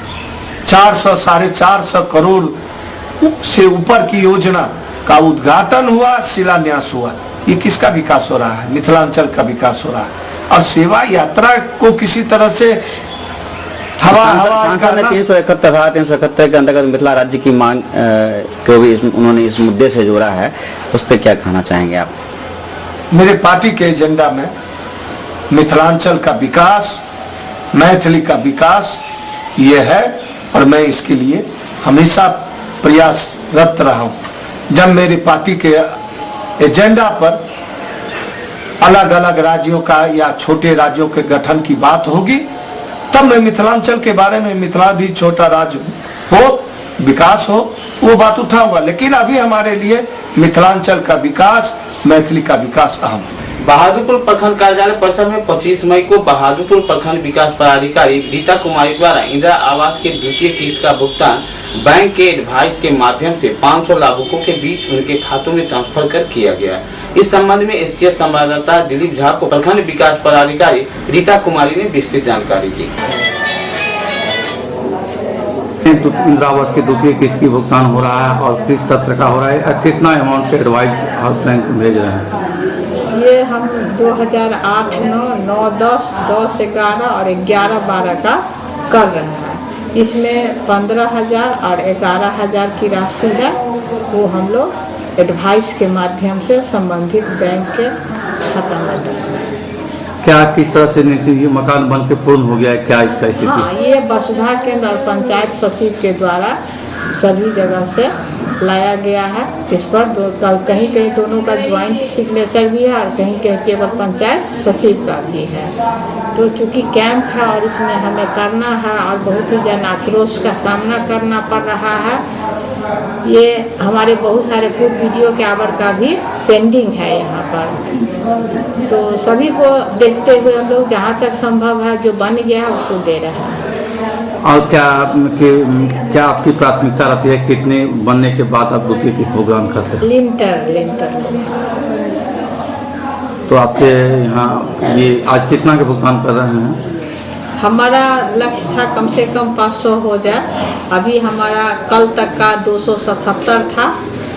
400-450 करोड़ से ऊपर की योजना का उद्घाटन हुआ, शिलान्यास हुआ। ये किसका विकास हो रहा है? मिथिलांचल का विकास हो रहा है। और सेवा यात्रा को किसी तरह से हवा 371 के अंतर्गत मिथिला राज्य की मांग को भी उन्होंने इस मुद्दे से जोड़ा है, उस पर क्या कहना चाहेंगे आप? मेरे पार्टी के एजेंडा में मिथिलांचल का विकास, मैथिली का विकास ये है और मैं इसके लिए हमेशा प्रयासरत रहा हूं। जब मेरी पार्टी के एजेंडा पर अलग अलग राज्यों का या छोटे राज्यों के गठन की बात होगी, तब मैं मिथिलांचल के बारे में, मिथिला भी छोटा राज्य हो, विकास हो, वो बात उठाऊंगा। लेकिन अभी हमारे लिए मिथिलांचल का विकास, मैथिली का विकास अहम है। बहादुरपुर प्रखंड कार्यालय परिसर में 25 मई को बहादुरपुर प्रखंड विकास पदाधिकारी रीता कुमारी द्वारा इंदिरा आवास के द्वितीय किस्त का भुगतान बैंक के एडवाइस के माध्यम से 500 लाभुकों के बीच उनके खातों में ट्रांसफर कर किया गया। इस संबंध में एससीएस संवाददाता दिलीप झा को प्रखंड विकास पदाधिकारी रीता कुमारी ने विस्तृत जानकारी दी। इंदिरा आवास के द्वितीय किस्त की भुगतान हो रहा है और किस सत्र का हो रहा है, कितना अमाउंट के एडवाइस बैंक भेज रहे हैं? ये हम 2008, 9, 9, 10, 10, 11 और 11, 12 का कर रहे हैं। इसमें 15,000 और 11,000 की राशि है, वो हम लोग एडवाइस के माध्यम से संबंधित बैंक के खाता में डालते हैं। क्या किस तरह से ये मकान बन के पूर्ण हो गया है, क्या इसका स्थिति? हाँ, ये वसुधा केंद्र और पंचायत सचिव के द्वारा सभी जगह से लाया गया है। इस पर कहीं कहीं दोनों का ज्वाइंट सिग्नेचर भी है और कहीं कहीं केवल पंचायत सचिव का भी है। तो चूंकि कैंप है और इसमें हमें करना है और बहुत ही जन आक्रोश का सामना करना पड़ रहा है। ये हमारे बहुत सारे पूर्व वीडियो के आवर का भी पेंडिंग है यहाँ पर। तो सभी को देखते हुए हम लोग जहाँ तक संभव है जो बन गया है उसको दे रहे हैं। और क्या आपकी प्राथमिकता रहती है, कितने बनने के बाद आप द्वितीय किस्त भुगतान करते हैं? लिंटर। तो आपके यहाँ ये आज कितना के भुगतान कर रहे हैं? हमारा लक्ष्य था कम से कम 500 हो जाए। अभी हमारा कल तक का 277 था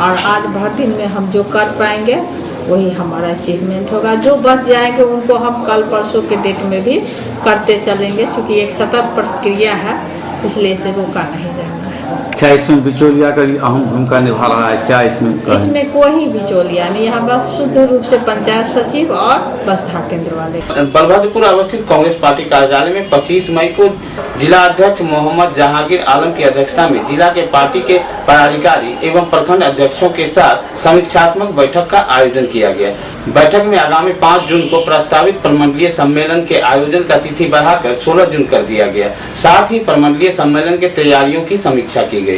और आज भर दिन में हम जो कर पाएंगे वही हमारा अचीवमेंट होगा। जो बच जाएंगे उनको हम कल परसों के डेट में भी करते चलेंगे, क्योंकि एक सतत प्रक्रिया है, इसलिए इसे रोका नहीं जाएगा। क्या इसमें बिचौलिया का अहम भूमिका निभा रहा है? क्या इसमें कोई बिचौलिया नहीं, यहाँ बस शुद्ध रूप से पंचायत सचिव और वसुधा केंद्र वाले। बलभद्रपुर अवस्थित कांग्रेस पार्टी कार्यालय में 25 मई को जिला अध्यक्ष मोहम्मद जहांगीर आलम की अध्यक्षता में जिला के पार्टी के पदाधिकारी एवं प्रखंड अध्यक्षों के साथ समीक्षात्मक बैठक का आयोजन किया गया। बैठक में आगामी 5 जून को प्रस्तावित प्रमंडलीय सम्मेलन के आयोजन का तिथि बढ़ाकर 16 जून कर दिया गया। साथ ही प्रमंडलीय सम्मेलन के तैयारियों की समीक्षा की गई।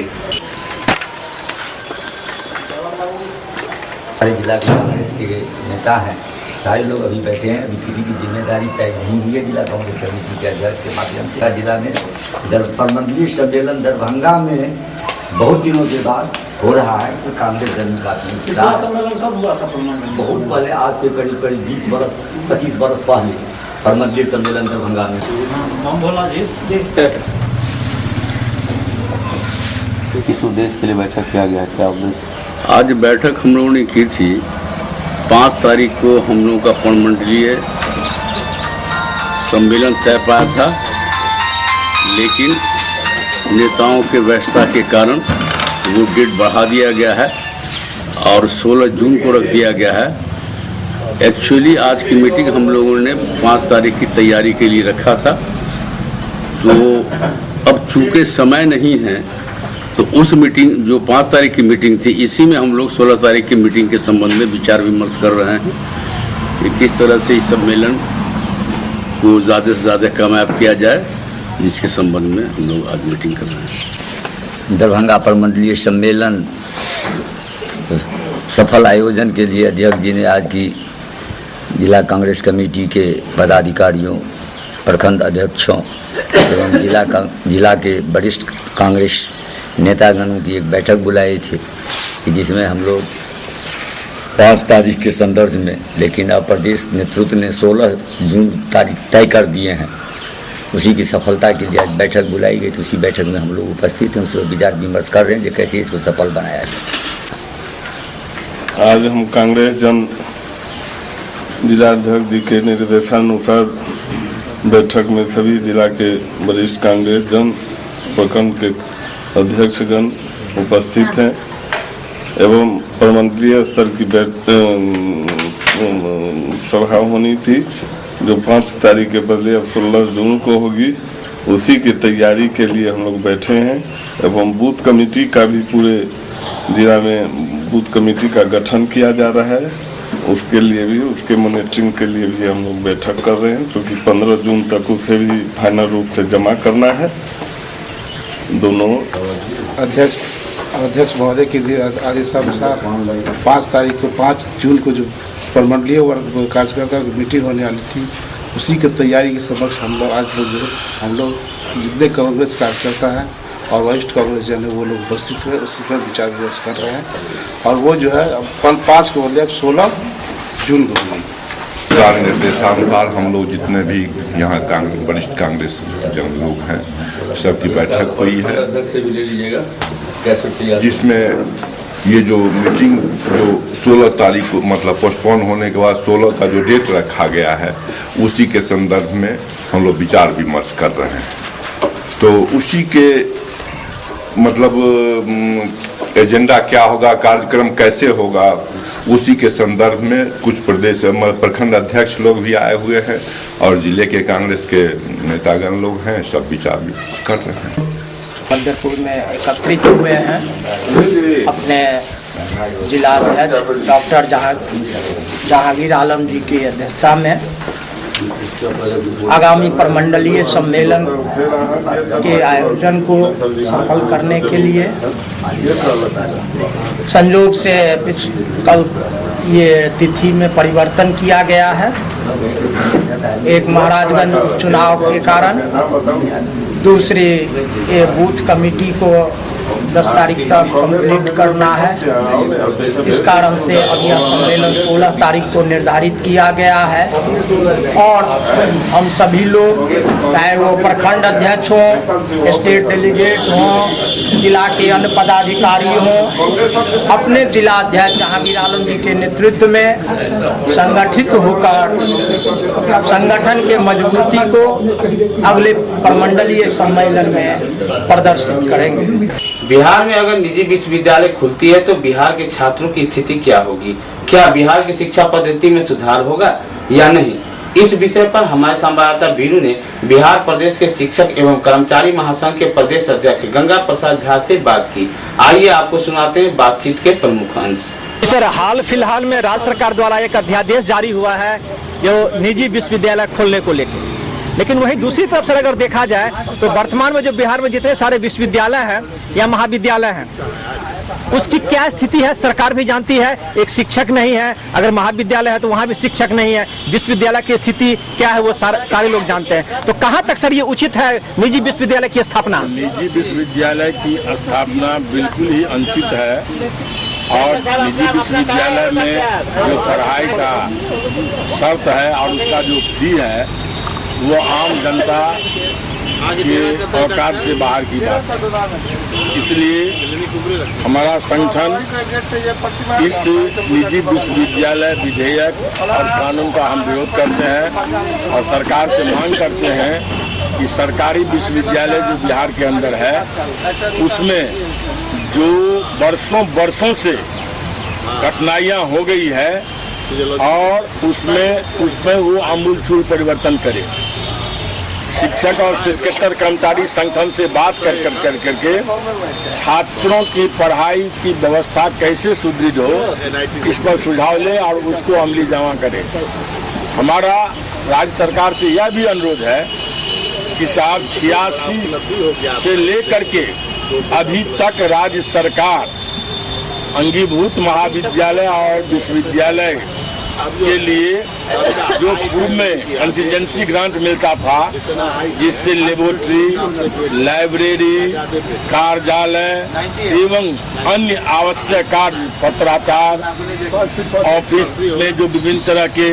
हमारे जिला कांग्रेस के नेता हैं, सारे लोग अभी बैठे हैं। अभी किसी की जिम्मेदारी तय नहीं हुई है जिला कांग्रेस कमेटी के अध्यक्ष के माध्यम से। जिला में प्रमंडलीय सम्मेलन दरभंगा में बहुत दिनों के बाद हो रहा है। इसमें कांग्रेस जन सम्मेलन कब हुआ था? बहुत पहले, आज से करीब 20-25 वर्ष पहले प्रमंडलीय सम्मेलन दरभंगा में। किस उद्देश्य के लिए बैठक किया गया, क्या उद्देश्य? आज बैठक हम लोगों ने की थी 5 तारीख को हम लोगों का प्रमंडलीय सम्मेलन तय पाया था, लेकिन नेताओं के व्यस्तता के कारण वो डेट बढ़ा दिया गया है और 16 जून को रख दिया गया है। एक्चुअली आज की मीटिंग हम लोगों ने 5 तारीख की तैयारी के लिए रखा था, तो अब चूंकि समय नहीं है तो उस मीटिंग जो 5 तारीख की मीटिंग थी, इसी में हम लोग 16 तारीख की मीटिंग के संबंध में विचार विमर्श कर रहे हैं कि किस तरह से इस सम्मेलन को ज़्यादा से ज़्यादा कामयाब किया जाए, जिसके संबंध में हम लोग आज मीटिंग कर रहे हैं। दरभंगा प्रमंडलीय सम्मेलन सफल आयोजन के लिए अध्यक्ष जी ने आज की जिला कांग्रेस कमेटी के पदाधिकारियों, प्रखंड अध्यक्षों एवं जिला के वरिष्ठ कांग्रेस नेतागणों की एक बैठक बुलाई थी कि जिसमें हम लोग 5 तारीख के संदर्भ में, लेकिन अब प्रदेश नेतृत्व ने 16 जून तारीख तय कर दिए हैं, उसी की सफलता के लिए आज बैठक बुलाई गई। तो उसी बैठक में हम लोग उपस्थित हैं, उसमें विचार विमर्श कर रहे हैं कि कैसे इसको सफल बनाया जाए। आज हम कांग्रेस जन जिलाध्यक्ष जी के निर्देशानुसार बैठक में सभी जिला के वरिष्ठ कांग्रेस जन, प्रखंड के अध्यक्षगण उपस्थित हैं एवं प्रमंडलीय स्तर की सभा होनी थी जो 5 तारीख के बदले अब 16 जून को होगी। उसी की तैयारी के लिए हम लोग बैठे हैं एवं बूथ कमेटी का भी पूरे जिला में बूथ कमेटी का गठन किया जा रहा है। उसके लिए भी, उसके मॉनिटरिंग के लिए भी हम लोग बैठक कर रहे हैं, क्योंकि 15 जून तक उसे भी फाइनल रूप से जमा करना है। दोनों अध्यक्ष महोदय के आदेशानुसार 5 तारीख को 5 जून को जो प्रमंडलीय वर्ग कार्यकर्ता की मीटिंग होने वाली थी, उसी की तैयारी के समक्ष हम लोग जितने कांग्रेस कार्यकर्ता हैं और वरिष्ठ कांग्रेस जन है वो लोग उपस्थित हुए, उसी पर विचार विमर्श कर रहे हैं। और वो जो है 5 को बदले 16 जून को होगी। सरकार निर्देशानुसार हम लोग जितने भी यहाँ वरिष्ठ कांग्रेस जन लोग हैं, सबकी बैठक हुई है, जिसमें ये जो मीटिंग जो 16 तारीख को मतलब पोस्टपोन होने के बाद 16 का जो डेट रखा गया है, उसी के संदर्भ में हम लोग विचार विमर्श कर रहे हैं। तो उसी के मतलब एजेंडा क्या होगा, कार्यक्रम कैसे होगा, उसी के संदर्भ में कुछ प्रदेश प्रखंड अध्यक्ष लोग भी आए हुए हैं और जिले के कांग्रेस के नेतागण लोग हैं, सब विचार विमर्श कर रहे हैं। बलदेवपुर में एकत्रित हुए हैं अपने जिलाध्यक्ष डॉक्टर जहांगीर आलम जी की अध्यक्षता में आगामी प्रमंडलीय सम्मेलन के आयोजन को सफल करने के लिए संयोग से कल ये तिथि में परिवर्तन किया गया है। एक महाराजगंज चुनाव के कारण, दूसरी ये बूथ कमेटी को 10 तारीख तक कंप्लीट करना है। इस कारण से अब यह सम्मेलन 16 तारीख को निर्धारित किया गया है और हम सभी लोग, चाहे वो प्रखंड अध्यक्ष हों, स्टेट डेलीगेट हों, जिला के अन्य पदाधिकारी हों, अपने जिला अध्यक्ष जहांगीर आलम जी के नेतृत्व में संगठित होकर संगठन के मजबूती को अगले प्रमंडलीय सम्मेलन में प्रदर्शित करेंगे। बिहार में अगर निजी विश्वविद्यालय खुलती है तो बिहार के छात्रों की स्थिति क्या होगी? क्या बिहार की शिक्षा पद्धति में सुधार होगा या नहीं? इस विषय पर हमारे संवाददाता बीरू ने बिहार प्रदेश के शिक्षक एवं कर्मचारी महासंघ के प्रदेश अध्यक्ष गंगा प्रसाद झा से बात की। आइए आपको सुनाते हैं बातचीत के प्रमुख अंश। सर, हाल फिलहाल में राज्य सरकार द्वारा एक अध्यादेश जारी हुआ है जो निजी विश्वविद्यालय खोलने को लेकर, लेकिन वहीं दूसरी तरफ से अगर देखा जाए तो वर्तमान में जो बिहार में जितने सारे विश्वविद्यालय हैं या महाविद्यालय हैं, उसकी क्या स्थिति है सरकार भी जानती है। एक शिक्षक नहीं है, अगर महाविद्यालय है तो वहाँ भी शिक्षक नहीं है, विश्वविद्यालय की स्थिति क्या है वो सारे लोग जानते हैं। तो कहाँ तक सर ये उचित है निजी विश्वविद्यालय की स्थापना? निजी विश्वविद्यालय की स्थापना बिल्कुल ही अनुचित है और निजी विश्वविद्यालय में जो पढ़ाई का शर्त है और उसका जो फी है वो आम जनता के औकात से बाहर की बात है। इसलिए हमारा संगठन इस निजी विश्वविद्यालय विधेयक और कानून का हम विरोध करते हैं और सरकार से मांग करते हैं कि सरकारी विश्वविद्यालय जो बिहार के अंदर है उसमें जो वर्षों से कठिनाइयाँ हो गई है और उसमें वो आमूलचूल परिवर्तन करे। शिक्षक और शिक्षकेतर कर्मचारी संगठन से बात करके छात्रों की पढ़ाई की व्यवस्था कैसे सुदृढ़ हो, इस पर सुझाव ले और उसको अमली जमा करे। हमारा राज्य सरकार से यह भी अनुरोध है कि साहब 86 से लेकर के अभी तक राज्य सरकार अंगीभूत महाविद्यालय और विश्वविद्यालय के लिए जो पूर्व में कंटीजेंसी ग्रांट मिलता था, जिससे लेबोरेटरी, लाइब्रेरी, कार्यालय एवं अन्य आवश्यक कार्य, पत्राचार, ऑफिस में जो विभिन्न तरह के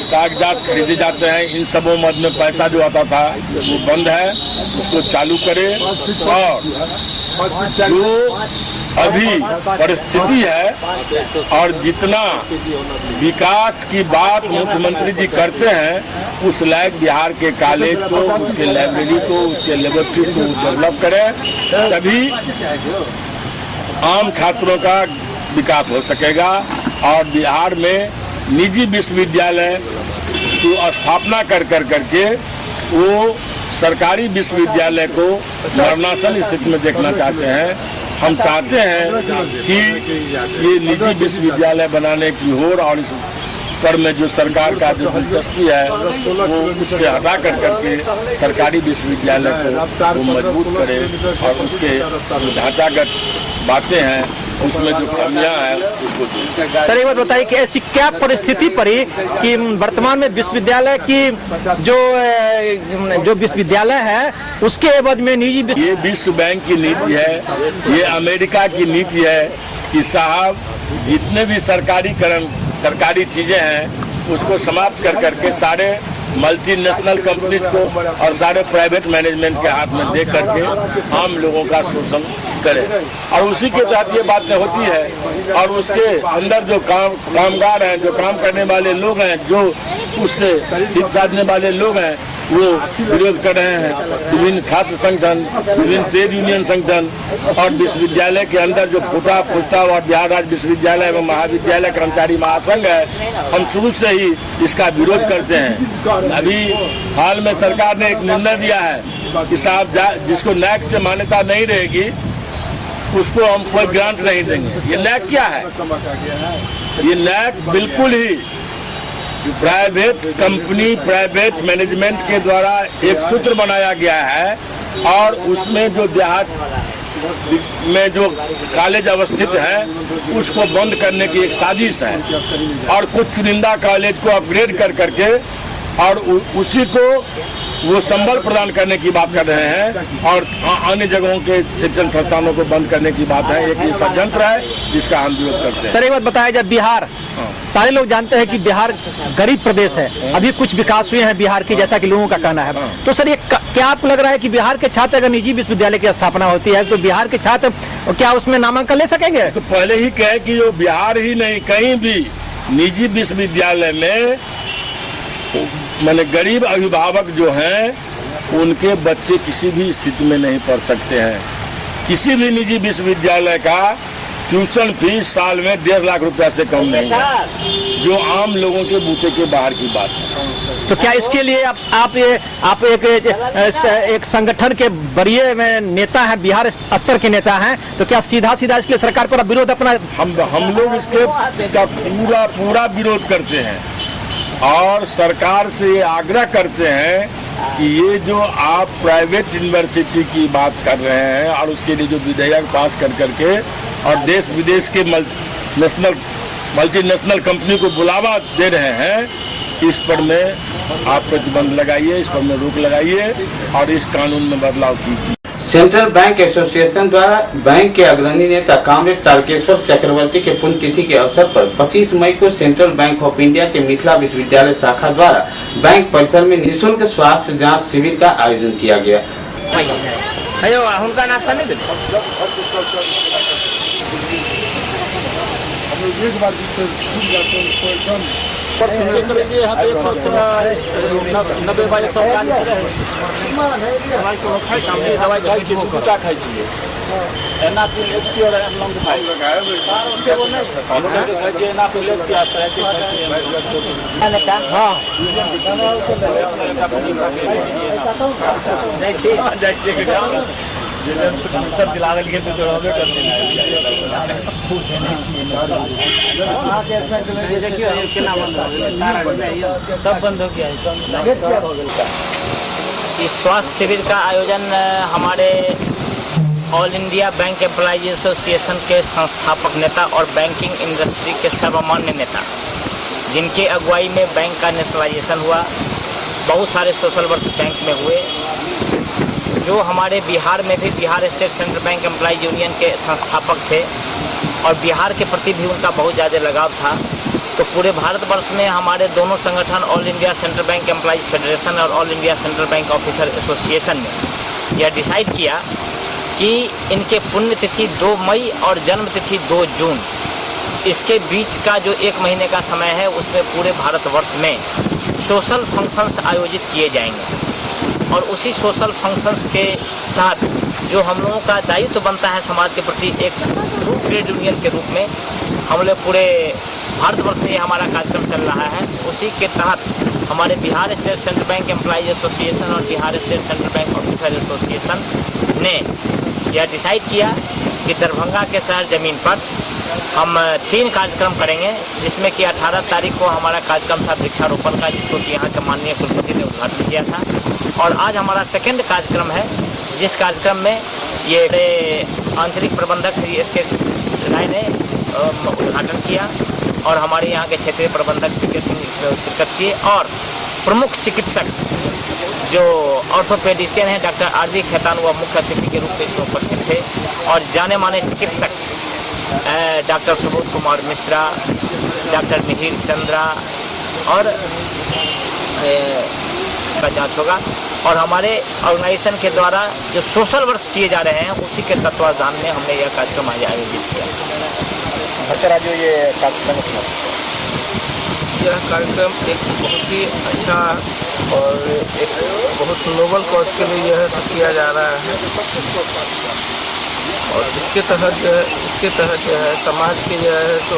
कागजात खरीदे जाते हैं, इन सबों में पैसा जो आता था वो बंद है, उसको चालू करे। और जो अभी परिस्थिति है और जितना विकास की बात मुख्यमंत्री जी करते हैं, उस लायक बिहार के कॉलेज को, उसके लाइब्रेरी को, उसके लेबोरेटरी को डेवलप करें, तभी आम छात्रों का विकास हो सकेगा। और बिहार में निजी विश्वविद्यालय की स्थापना करके वो सरकारी विश्वविद्यालय को मरणासन स्थिति में देखना चाहते हैं। हम चाहते हैं कि ये निजी विश्वविद्यालय बनाने की होड़ और इस पर में जो सरकार का जो दिलचस्पी है वो उससे हटा करके सरकारी विश्वविद्यालय को वो मजबूत करे और उसके जो ढांचागत बातें हैं उसमें जो खामियां हैं उसको दूर। सर एक बात बताइए कि ऐसी क्या परिस्थिति पड़ी कि वर्तमान में विश्वविद्यालय की जो विश्वविद्यालय है उसके एवज में निजी, ये विश्व बैंक की नीति है, ये अमेरिका की नीति है कि साहब जितने भी सरकारी चीजें हैं उसको समाप्त करके सारे मल्टीनेशनल कंपनीज को और सारे प्राइवेट मैनेजमेंट के हाथ में दे करके आम लोगों का शोषण करे। और उसी के तहत ये बातें होती है और उसके अंदर जो कामगार हैं, जो काम करने वाले लोग हैं, जो उससे हित साधने वाले लोग हैं, वो विरोध कर रहे हैं। विभिन्न छात्र संगठन, विभिन्न ट्रेड यूनियन संगठन और विश्वविद्यालय के अंदर जो फूटा और बिहार राज्य विश्वविद्यालय एवं महाविद्यालय कर्मचारी महासंघ है, हम शुरू से ही इसका विरोध करते हैं। अभी हाल में सरकार ने एक निर्णय दिया है कि साहब जिसको नैक से मान्यता नहीं रहेगी उसको हम कोई ग्रांट नहीं देंगे। ये नैक क्या है? ये नैक बिल्कुल ही प्राइवेट कंपनी, प्राइवेट मैनेजमेंट के द्वारा एक सूत्र बनाया गया है और उसमें जो देहात में जो कॉलेज अवस्थित है उसको बंद करने की एक साजिश है और कुछ चुनिंदा कॉलेज को अपग्रेड करके और उसी को वो संबल प्रदान करने की बात कर रहे हैं और अन्य जगहों के शिक्षण संस्थानों को बंद करने की बात है। एक षड्यंत्र है जिसका हम विरोध करते हैं। सर एक बात बताया जाए, बिहार सारे लोग जानते हैं कि बिहार गरीब प्रदेश है, अभी कुछ विकास हुए हैं बिहार की जैसा कि लोगों का कहना है। तो सर ये क्या आपको लग रहा है कि बिहार के छात्र अगर निजी विश्वविद्यालय की स्थापना होती है तो बिहार के छात्र क्या उसमें नामांकन ले सकेंगे? तो पहले ही कहे कि जो बिहार ही नहीं कहीं भी निजी विश्वविद्यालय में माने गरीब अभिभावक जो हैं उनके बच्चे किसी भी स्थिति में नहीं पढ़ सकते हैं। किसी भी निजी विश्वविद्यालय का ट्यूशन फीस साल में 1.5 लाख रुपया से कम नहीं है, जो आम लोगों के बूते के बाहर की बात है। तो क्या इसके लिए आप एक संगठन के बड़े में नेता हैं, बिहार स्तर के नेता हैं, तो क्या सीधा इसके सरकार पर विरोध अपना? हम लोग इसका पूरा विरोध करते हैं और सरकार से आग्रह करते हैं कि ये जो आप प्राइवेट यूनिवर्सिटी की बात कर रहे हैं और उसके लिए जो विधेयक पास करके और देश विदेश के मल्टीनेशनल कंपनी को बुलावा दे रहे हैं, इस पर में आप प्रतिबंध लगाइए, इस पर में रोक लगाइए और इस कानून में बदलाव कीजिए। सेंट्रल बैंक एसोसिएशन द्वारा बैंक के अग्रणी नेता कामरेड तारकेश्वर चक्रवर्ती के पुण्यतिथि के अवसर पर 25 मई को सेंट्रल बैंक ऑफ इंडिया के मिथिला विश्वविद्यालय शाखा द्वारा बैंक परिसर में निःशुल्क स्वास्थ्य जांच शिविर का आयोजन किया गया। उनका नाश्ता नहीं चेक करेंगे यहाँ पे 190 बाई 140 रहे दवाई खाई चाहिए दूटा खाई चाहिए एनाफिलेक्सी और एनाफिलेक्सी एनाफिलेक्सी सब दिला देंगे तो जोड़ोगे सब बंद हो गया। इस स्वास्थ्य शिविर का आयोजन हमारे all India bank employees association के संस्थापक नेता और बैंकिंग इंडस्ट्री के सर्वमान्य नेता, जिनके अगुवाई में बैंक का नेशनलाइजेशन हुआ, बहुत सारे सोशल वर्क बैंक में हुए, जो हमारे बिहार में भी Bihar state Central Bank employees union के संस्थापक थे और बिहार के प्रति भी उनका बहुत ज़्यादा लगाव था। तो पूरे भारतवर्ष में हमारे दोनों संगठन All India Central Bank employees federation और All India Central Bank officer association ने यह डिसाइड किया कि इनके पुण्यतिथि 2 मई और जन्मतिथि 2 जून, इसके बीच का जो 1 महीने का समय है उसमें पूरे भारतवर्ष में सोशल फंक्शंस आयोजित किए जाएंगे। और उसी सोशल फंक्शंस के तहत जो हम लोगों का दायित्व बनता है समाज के प्रति एक ट्रू ट्रेड यूनियन के रूप में, हम लोग पूरे भारतवर्ष में ये हमारा कार्यक्रम चल रहा है। उसी के तहत हमारे Bihar state Central Bank employees association और Bihar state Central Bank officer association ने यह डिसाइड किया कि दरभंगा के शहर ज़मीन पर हम 3 कार्यक्रम करेंगे, जिसमें कि 18 तारीख को हमारा कार्यक्रम था वृक्षारोपण का, जिसको कि यहाँ के माननीय कुलपति ने उद्घाटन किया था। और आज हमारा सेकंड कार्यक्रम है, जिस कार्यक्रम में ये आंतरिक प्रबंधक श्री SK राय ने उद्घाटन किया और हमारे यहाँ के क्षेत्रीय प्रबंधक PK सिंह इसमें शिरकत किए और प्रमुख चिकित्सक जो ऑर्थोपेडिशियन हैं डॉक्टर RV खेतान वह मुख्य अतिथि के रूप में इसमें उपस्थित थे और जाने माने चिकित्सक डॉक्टर सुबोध कुमार मिश्रा, डॉक्टर मिहिर चंद्रा और का जांच होगा। और हमारे ऑर्गेनाइजेशन के द्वारा जो सोशल वर्क किए जा रहे हैं उसी के तत्वावधान में हमने यह कार्यक्रम आज आयोजित किया। सर आज ये कार्यक्रम यह कार्यक्रम एक बहुत ही अच्छा और एक बहुत नोबल कॉज के लिए यह सब किया जा रहा है और इसके तहत जो है समाज के जो है तो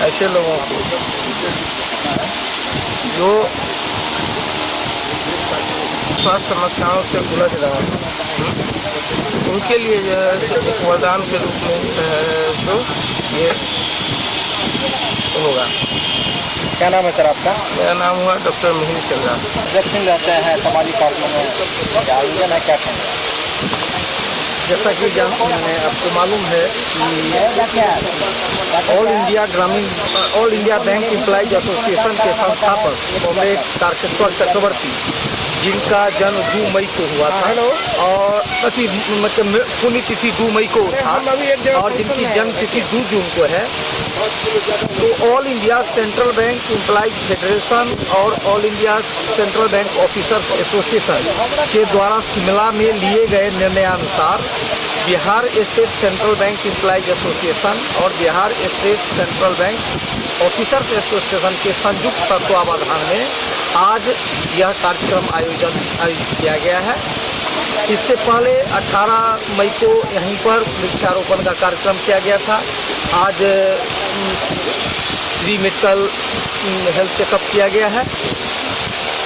ऐसे लोगों को जो स्वास्थ्य समस्याओं से गुजर रहे हैं उनके लिए जो है एक वरदान के रूप में जो ये होगा। क्या नाम है सर आपका? मेरा नाम हुआ डॉक्टर मिहिर चंद्रा। जब रहते हैं सामाजिक कार्यक्रम में क्या आयोजन है, क्या कहेंगे? जैसा कि आपको मालूम है कि all India bank employees association के संस्थापक कॉमरेड तारकेश्वर चक्रवर्ती, जिनका जन्म 2 मई को हुआ था और मतलब पुण्यतिथि 2 मई को था और जिनकी जन्म तिथि 2 जून को है, तो All India Central Bank employees federation और All India Central Bank officers association के द्वारा शिमला में लिए गए निर्णयानुसार Bihar state Central Bank employees association और Bihar state Central Bank officers association के संयुक्त तत्वावधान में आज यह कार्यक्रम आयोजित किया गया है। इससे पहले 18 मई को यहीं पर वृक्षारोपण का कार्यक्रम किया गया था। आज फ्री मेडिकल हेल्थ चेकअप किया गया है।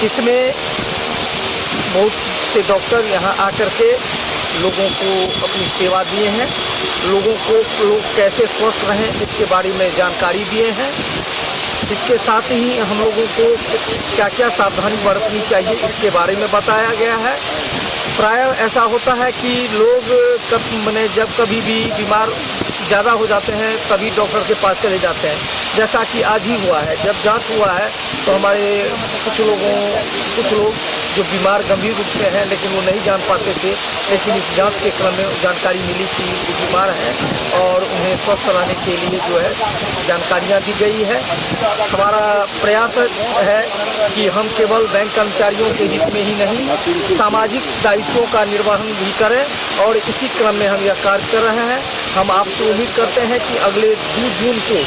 इसमें बहुत से डॉक्टर यहाँ आकर के लोगों को अपनी सेवा दिए हैं, लोग कैसे स्वस्थ रहें इसके बारे में जानकारी दिए हैं। इसके साथ ही हम लोगों को क्या क्या सावधानी बरतनी चाहिए इसके बारे में बताया गया है। प्रायः ऐसा होता है कि लोग जब कभी भी बीमार ज़्यादा हो जाते हैं तभी डॉक्टर के पास चले जाते हैं, जैसा कि आज ही हुआ है। जब जांच हुआ है तो हमारे कुछ लोग जो बीमार गंभीर रूप से हैं लेकिन वो नहीं जान पाते थे, लेकिन इस जांच के क्रम में जानकारी मिली कि वो बीमार हैं और उन्हें स्वस्थ कराने के लिए जो है जानकारियाँ दी गई है। हमारा प्रयास है कि हम केवल बैंक कर्मचारियों के हित में ही नहीं सामाजिक दायित्वों का निर्वहन भी करें और इसी क्रम में हम यह कार्य कर रहे हैं। हम आपसे उम्मीद करते हैं कि अगले 2 जून को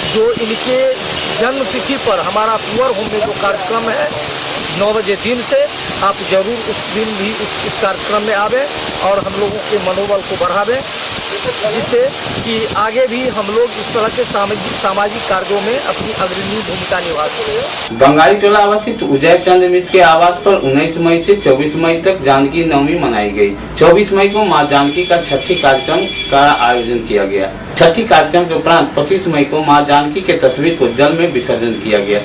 जो इनके जन्म तिथि पर हमारा कुंवर होम में जो कार्यक्रम है 9 बजे दिन से, आप जरूर उस दिन भी इस कार्यक्रम में आवे और हम लोगों के मनोबल को बढ़ावें, जिससे कि आगे भी हम लोग इस तरह के सामाजिक कार्यों में अपनी अग्रणी भूमिका निभा सकें। बंगाली टोला अवस्थित उदय चंद्र मिश्र के आवास पर 19 मई से 24 मई तक जानकी नवमी मनाई गई। 24 मई को मां जानकी का छठी कार्यक्रम का आयोजन किया गया। छठी कार्यक्रम के उपरांत 25 मई को मां जानकी के तस्वीर को जल में विसर्जन किया गया।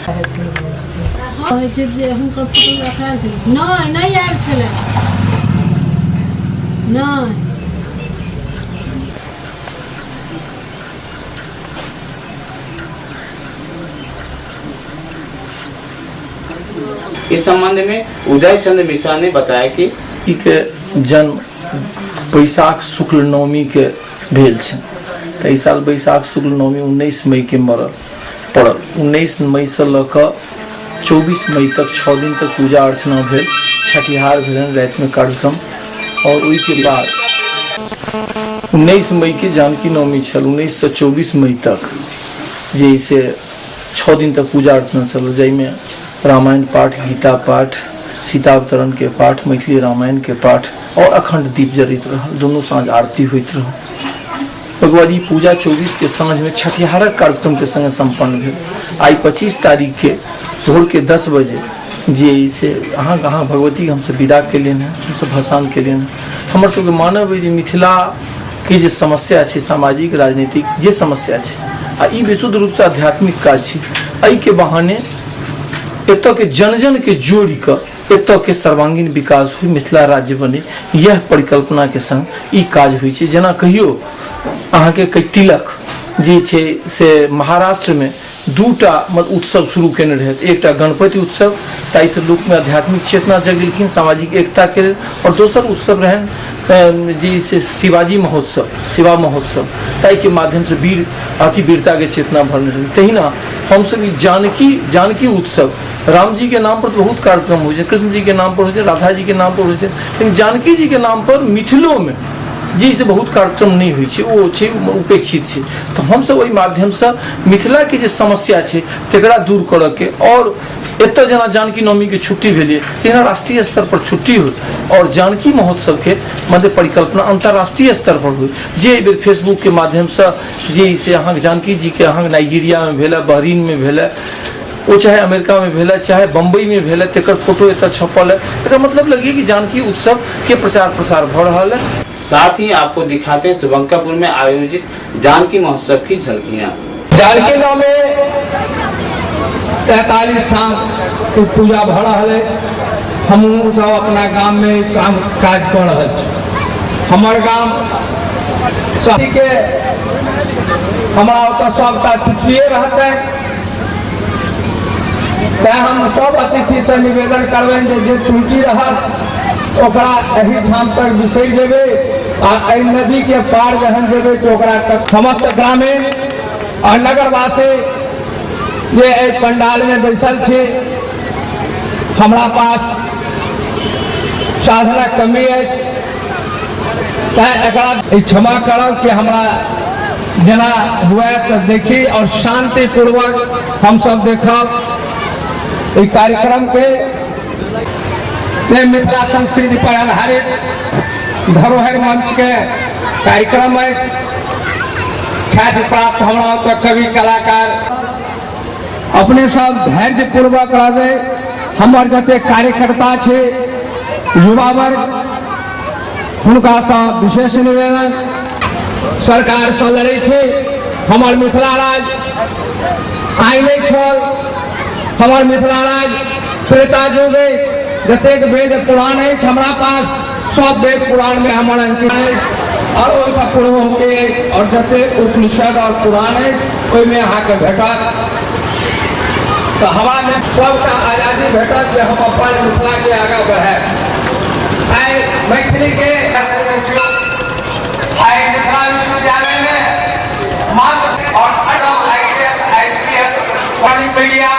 इस संबंध में उदय चंद्र मिश्रा ने बताया कि के जन्म बैसाख शुक्ल नवमी के भेल छै, तो इस साल बैसाख शुक्ल नवमी 19 मई के पड़ल। 19 मई से लऽ 24 मई तक 6 दिन तक पूजा अर्चना भेल, छठिहार भेल, रात में कार्यक्रम, और उसके बाद 19 मई के जानकी नवमी छल। 19 से 24 मई तक जैसे 6 दिन तक पूजा अर्चना चल, जाहिमे रामायण पाठ, गीता पाठ, सीतावतरण के पाठ, मैथिली रामायण के पाठ और अखंड दीप जरित रहल। दोनों साँझ आरती होइत रहल। ओकर बाद पूजा 24 के साँझ में छठिहारक कार्यक्रम के संगे संपन्न भेल। आई 25 तारीख के भोर के 10 बजे जे से अहाँ भगवती हमसे विदा केलियन है, हमसे भसान केलियन है। हमर सबके मानव है जे मिथिला के जे समस्या है, सामाजिक राजनीतिक जे समस्या है, आ ई विशुद्ध रूप से आध्यात्मिक काज है। एहि के बहाने एत के जन जन के जोड़ी कर एत के सर्वांगीण विकास हुई, मिथिला राज्य बने, यह परिकल्पना के संग ई काज हुई छै। जेना कहियो अहाँ के कई तिलक जे छै से महाराष्ट्र में 2टा उत्सव शुरू केने रहे। एकटा गणपति उत्सव, ताइसे लोक में आध्यात्मिक चेतना जगेलखिन, सामाजिक एकता के लेल, और दोसर उत्सव रहन जी से शिवाजी महोत्सव, शिवा महोत्सव, ताई के माध्यम से वीरता के चेतना भरने रही। तहिना हम सब जानकी उत्सव, राम जी के नाम पर तो बहुत कार्यक्रम हो जाए, कृष्ण जी के नाम पर हो जाए, राधा जी के नाम पर हो जाए, लेकिन जानकी जी के नाम पर मिथिलो में जी से बहुत कार्यक्रम नहीं हुई छै, वो छै उपेक्षित छै। तो हम सब ओहि माध्यम से मिथिला के जे समस्या छै तकरा दूर करऽ के, और एत जना जानकी नवमी के छुट्टी भेलिए तेना राष्ट्रीय स्तर पर छुट्टी हो, और जानकी महोत्सव के मध्य परिकल्पना अंतर्राष्ट्रीय स्तर पर हो, जे बेर फेसबुक के माध्यम से जे से अहाँ जानकी जी के अहाँ नाइजीरिया में भेल, बहरीन में भेल, वो चाहे अमेरिका में भेल, चाहे बम्बई में भेल, तेकर फोटो एत छपल है। एकर मतलब लगे कि जानकी उत्सव के प्रचार प्रसार भ रहा है। साथ ही आपको दिखाते हैं शुभंकरपुर में आयोजित जानकी महोत्सव की झलकियाँ। जानकी गाँव में 43 ठाम के पूजा भ रहा है। हम सब अपना गांव में काम काज कर रहे हैं। हमार गांव सही के हमारा सबटा तुचिए रहते, हम सब अतिथि से निवेदन करबें जे त्रुटि रहत ओकरा एही ठाम तक बिसरि जेबे, आ नदी के पार जहन जेबे तो ओकरा तक समस्त ग्रामीण और नगरवासी जे पंडाल में बैसल छे, हमरा पास साधना कमी है, क्षमा करब कि हमरा जना हुआ तो देखी और शांति पूर्वक हम सब देखब। इस कार्यक्रम के मिथिला संस्कृति पर आधारित धरोहर मंच के कार्यक्रम है। ख्याति प्राप्त हमरा कवि कलाकार अपने सब धैर्य पूर्वक रहे। हमर जते कार्यकर्ता छे युवा वर्ग हुनका से विशेष निवेदन, सरकार से लड़े छे। हमर मिथिला राज आइ नहीं छल, हमर मिथिला राज त्रेता युग जतेक वेद पुराण है हमारा पास, सब वेद पुराण में हमार अंकित है, और वैसा पूर्व के और जते उपनिषद और पुराण है ओहिमे अहाँके भेटत। तो हमारा सबका आजादी भेटत जे हम अपन मिथिला के आगे बढ़े। आइ मैथिली के आइ मिथिला विश्वविद्यालय में मात्र और IAS, IPS, मीडिया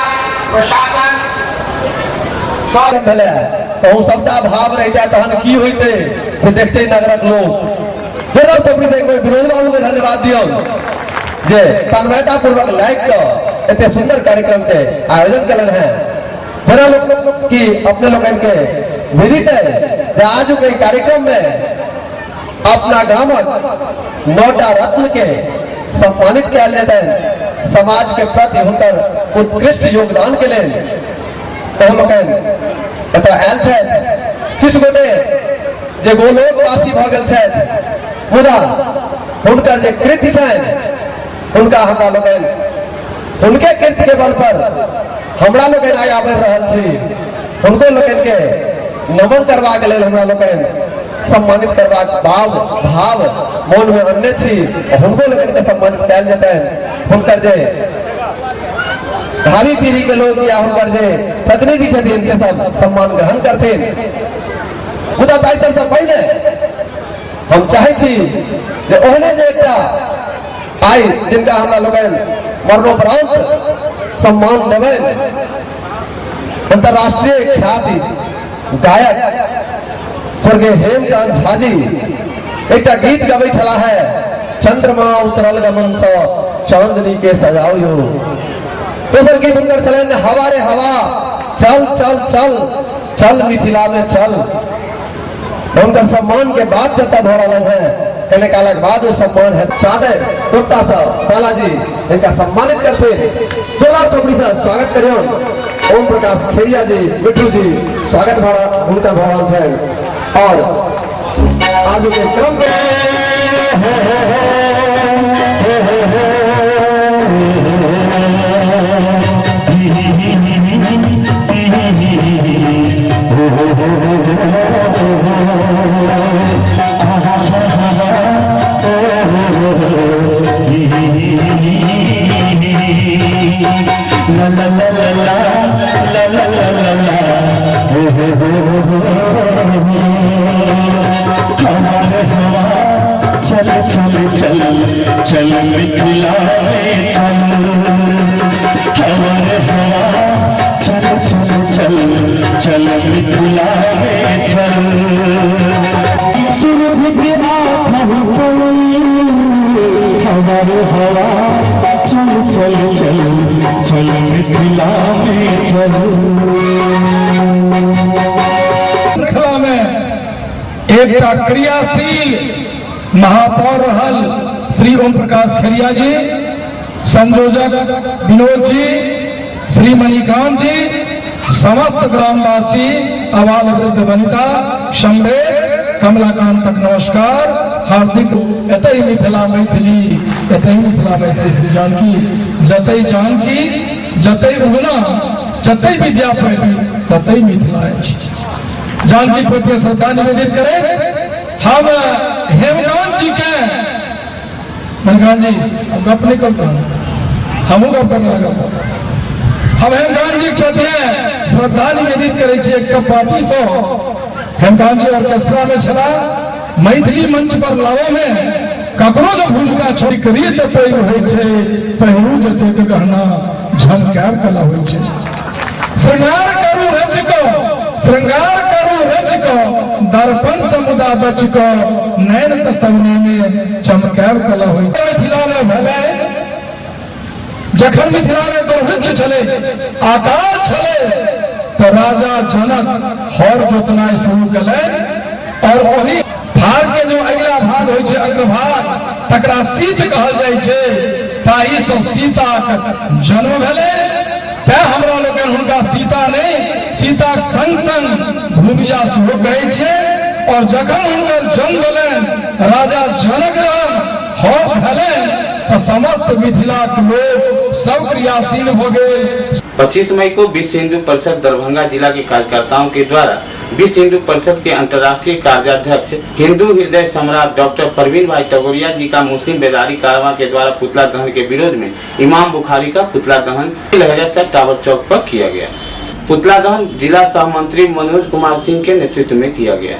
प्रशासन सब भेले तो सबटा भाव रह जाए तहन की होइते से देखते नगरक लोग बेलर चौकी से कोई विरोध बाबू के धन्यवाद दियो जे तन्मयता पूर्वक लाइक इतने सुंदर कार्यक्रम के आयोजन कलन है जना लोग की अपने लोग इनके विदित है आज के कार्यक्रम में अपना गांव नौटा रत्न के सम्मानित किया जाता है समाज के प्रति उनकर उत्कृष्ट योगदान के लिए आयल किछु गोटे जे गोलोकवासी भ गेल छथि मुदा हुनकर जे कृति छनि हुनका हमरा लोगन उनके कृति के बल पर हमरा लोगन आगे बढ़ रहल छी उनको लोगन के नमन करबा के लेल हमरा लोगन सम्मानित करबा भाव मन में अन्य छी उनको लोगन के सम्मानित कयल जेतै हुनकर जे भावी पीढ़ी के लोग या हुनकर जे प्रतिनिधि छथिन से सब सम्मान ग्रहण करथिन मुदा ताहि से पहिने हम चाहे छी जे ओहने जे एकटा आई जिनका हमरा लोगन मरणोपरांत सम्मान देबनि अंतर्राष्ट्रीय ख्याति गायक स्वर्गीय हेमकांत झा जी एक गीत गबै छला है चंद्रमा उतरल गमन सँ चांदनी के सजाओ दोसर गीत हुनकर छलन हवा रे हवा चल चल चल चल मिथिला में चल उनकर सम्मान के बाद जता भ रहल है कहने कालक बाद वो सम्मान है चादर टोटा सा बालाजी इनका सम्मानित करते जोरदार चौकड़ी से स्वागत करियो ओम प्रकाश खेरिया जी मिठू जी स्वागत भरा उनका भरा है और आज के क्रम चल चल चल चल मिथिला चल हमारे हवा चल चल चल चल मिथिला चल सुरभि के हमारे हवा चल चल चल चल मिथिला चल श्रृंखला में एक क्रियाशील महापौर रहल श्री ओम प्रकाश खेरिया जी, संयोजक विनोद जी, श्री मणिकांत जी, समस्त ग्रामवासी, आबाद वृद्ध वनिता, शंभे कमलाकांत तक नमस्कार। हार्दिक एतई मिथिला मैथिली, एतई मिथिला मैथिली श्री जानकी, जतई जानकी जतई उगना, जतई विद्यापति ततई मिथिला। जानकी प्रति श्रद्धा निवेदित करें। हम हेमकांत जी के मणिकांत जी गप नहीं करते, हम गप करने लगा। हम हेमकांत जी प्रति श्रद्धा निवेदित करे छे। एक पार्टी सो हेमकांत जी ऑर्केस्ट्रा में छला, मैथिली मंच पर लावा में ककरो जो भूमिका छोड़ी करिए तो पैर होय छे, पहिरू जते के गहना झमकार कला होय छे। श्रृंगार करू रच को, श्रृंगार करू रच को, दर्पण समुदा बच को, नैन तसवने में चमकार कला होय। मिथिला में भले जखन मिथिला में दुर्भिक्ष चले, आकाल चले, तो राजा जनक हर जोतना शुरू कले और वही भाग के जो अगला भाग होय छे, अग्रभाग, तकरा सीत कहल जाय छे। ताई से सीता जन्म भेले, ते हमरा लोगन हुनका सीता नहीं, सीता संग संग भूमिजा सेहो कहै छे। और जखन हुनकर जन्म भेले, राजा जनक हो भेले, तो समस्त मिथिला के लोग सब क्रियाशील हो गए। 25 मई को विश्व हिंदू परिषद दरभंगा जिला के कार्यकर्ताओं के द्वारा विश्व हिंदू परिषद के अंतर्राष्ट्रीय कार्याध्यक्ष हिंदू हृदय सम्राट डॉक्टर परवीन भाई टगोरिया जी का मुस्लिम बेदारी कारवां के द्वारा पुतला दहन के विरोध में इमाम बुखारी का पुतला दहन लहरिया टावर चौक पर किया गया। पुतला दहन जिला सह मंत्री मनोज कुमार सिंह के नेतृत्व में किया गया।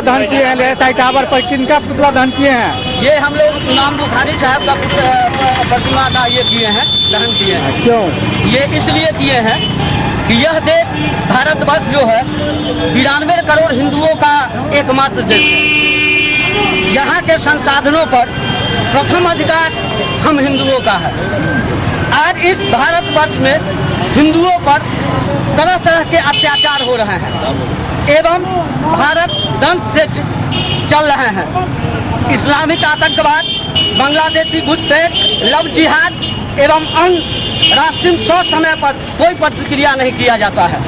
दहन किए हैं एसआई टावर पर? किनका पुतला दहन किए हैं? ये हम लोग इमाम बुखारी साहब का प्रतिमा का ये किए हैं, दहन किए हैं। क्यों? ये इसलिए किए हैं कि यह देश भारतवर्ष जो है 92 करोड़ हिंदुओं का एकमात्र देश है। यहाँ के संसाधनों पर प्रथम अधिकार हम हिंदुओं का है। आज इस भारतवर्ष में हिंदुओं पर तरह तरह के अत्याचार हो रहे हैं एवं भारत दंग से चल रहे हैं। इस्लामिक आतंकवाद, बांग्लादेशी घुसपैठ, लव जिहाद एवं अन्य राष्ट्रीय समय पर कोई प्रतिक्रिया नहीं किया जाता है।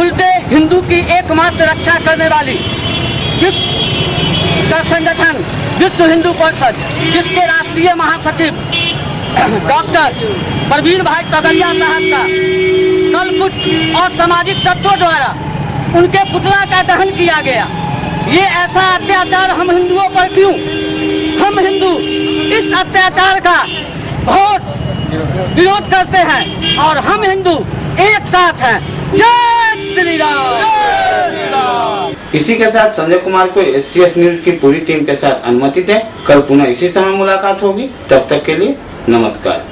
उल्टे हिंदू की एकमात्र रक्षा करने वाली विश्व का संगठन विश्व हिंदू परिषद, जिसके राष्ट्रीय महासचिव डॉक्टर परवीन भाई पगड़िया साहब का कल कुछ और सामाजिक तत्वों द्वारा उनके पुतला का दहन किया गया। ये ऐसा अत्याचार हम हिंदुओं पर क्यों? हम हिंदू इस अत्याचार का बहुत विरोध करते हैं और हम हिंदू एक साथ हैं। जय श्री राम। इसी के साथ संजय कुमार को SCS न्यूज की पूरी टीम के साथ अनुमति दें। कल पुनः इसी समय मुलाकात होगी। तब तक के लिए नमस्कार।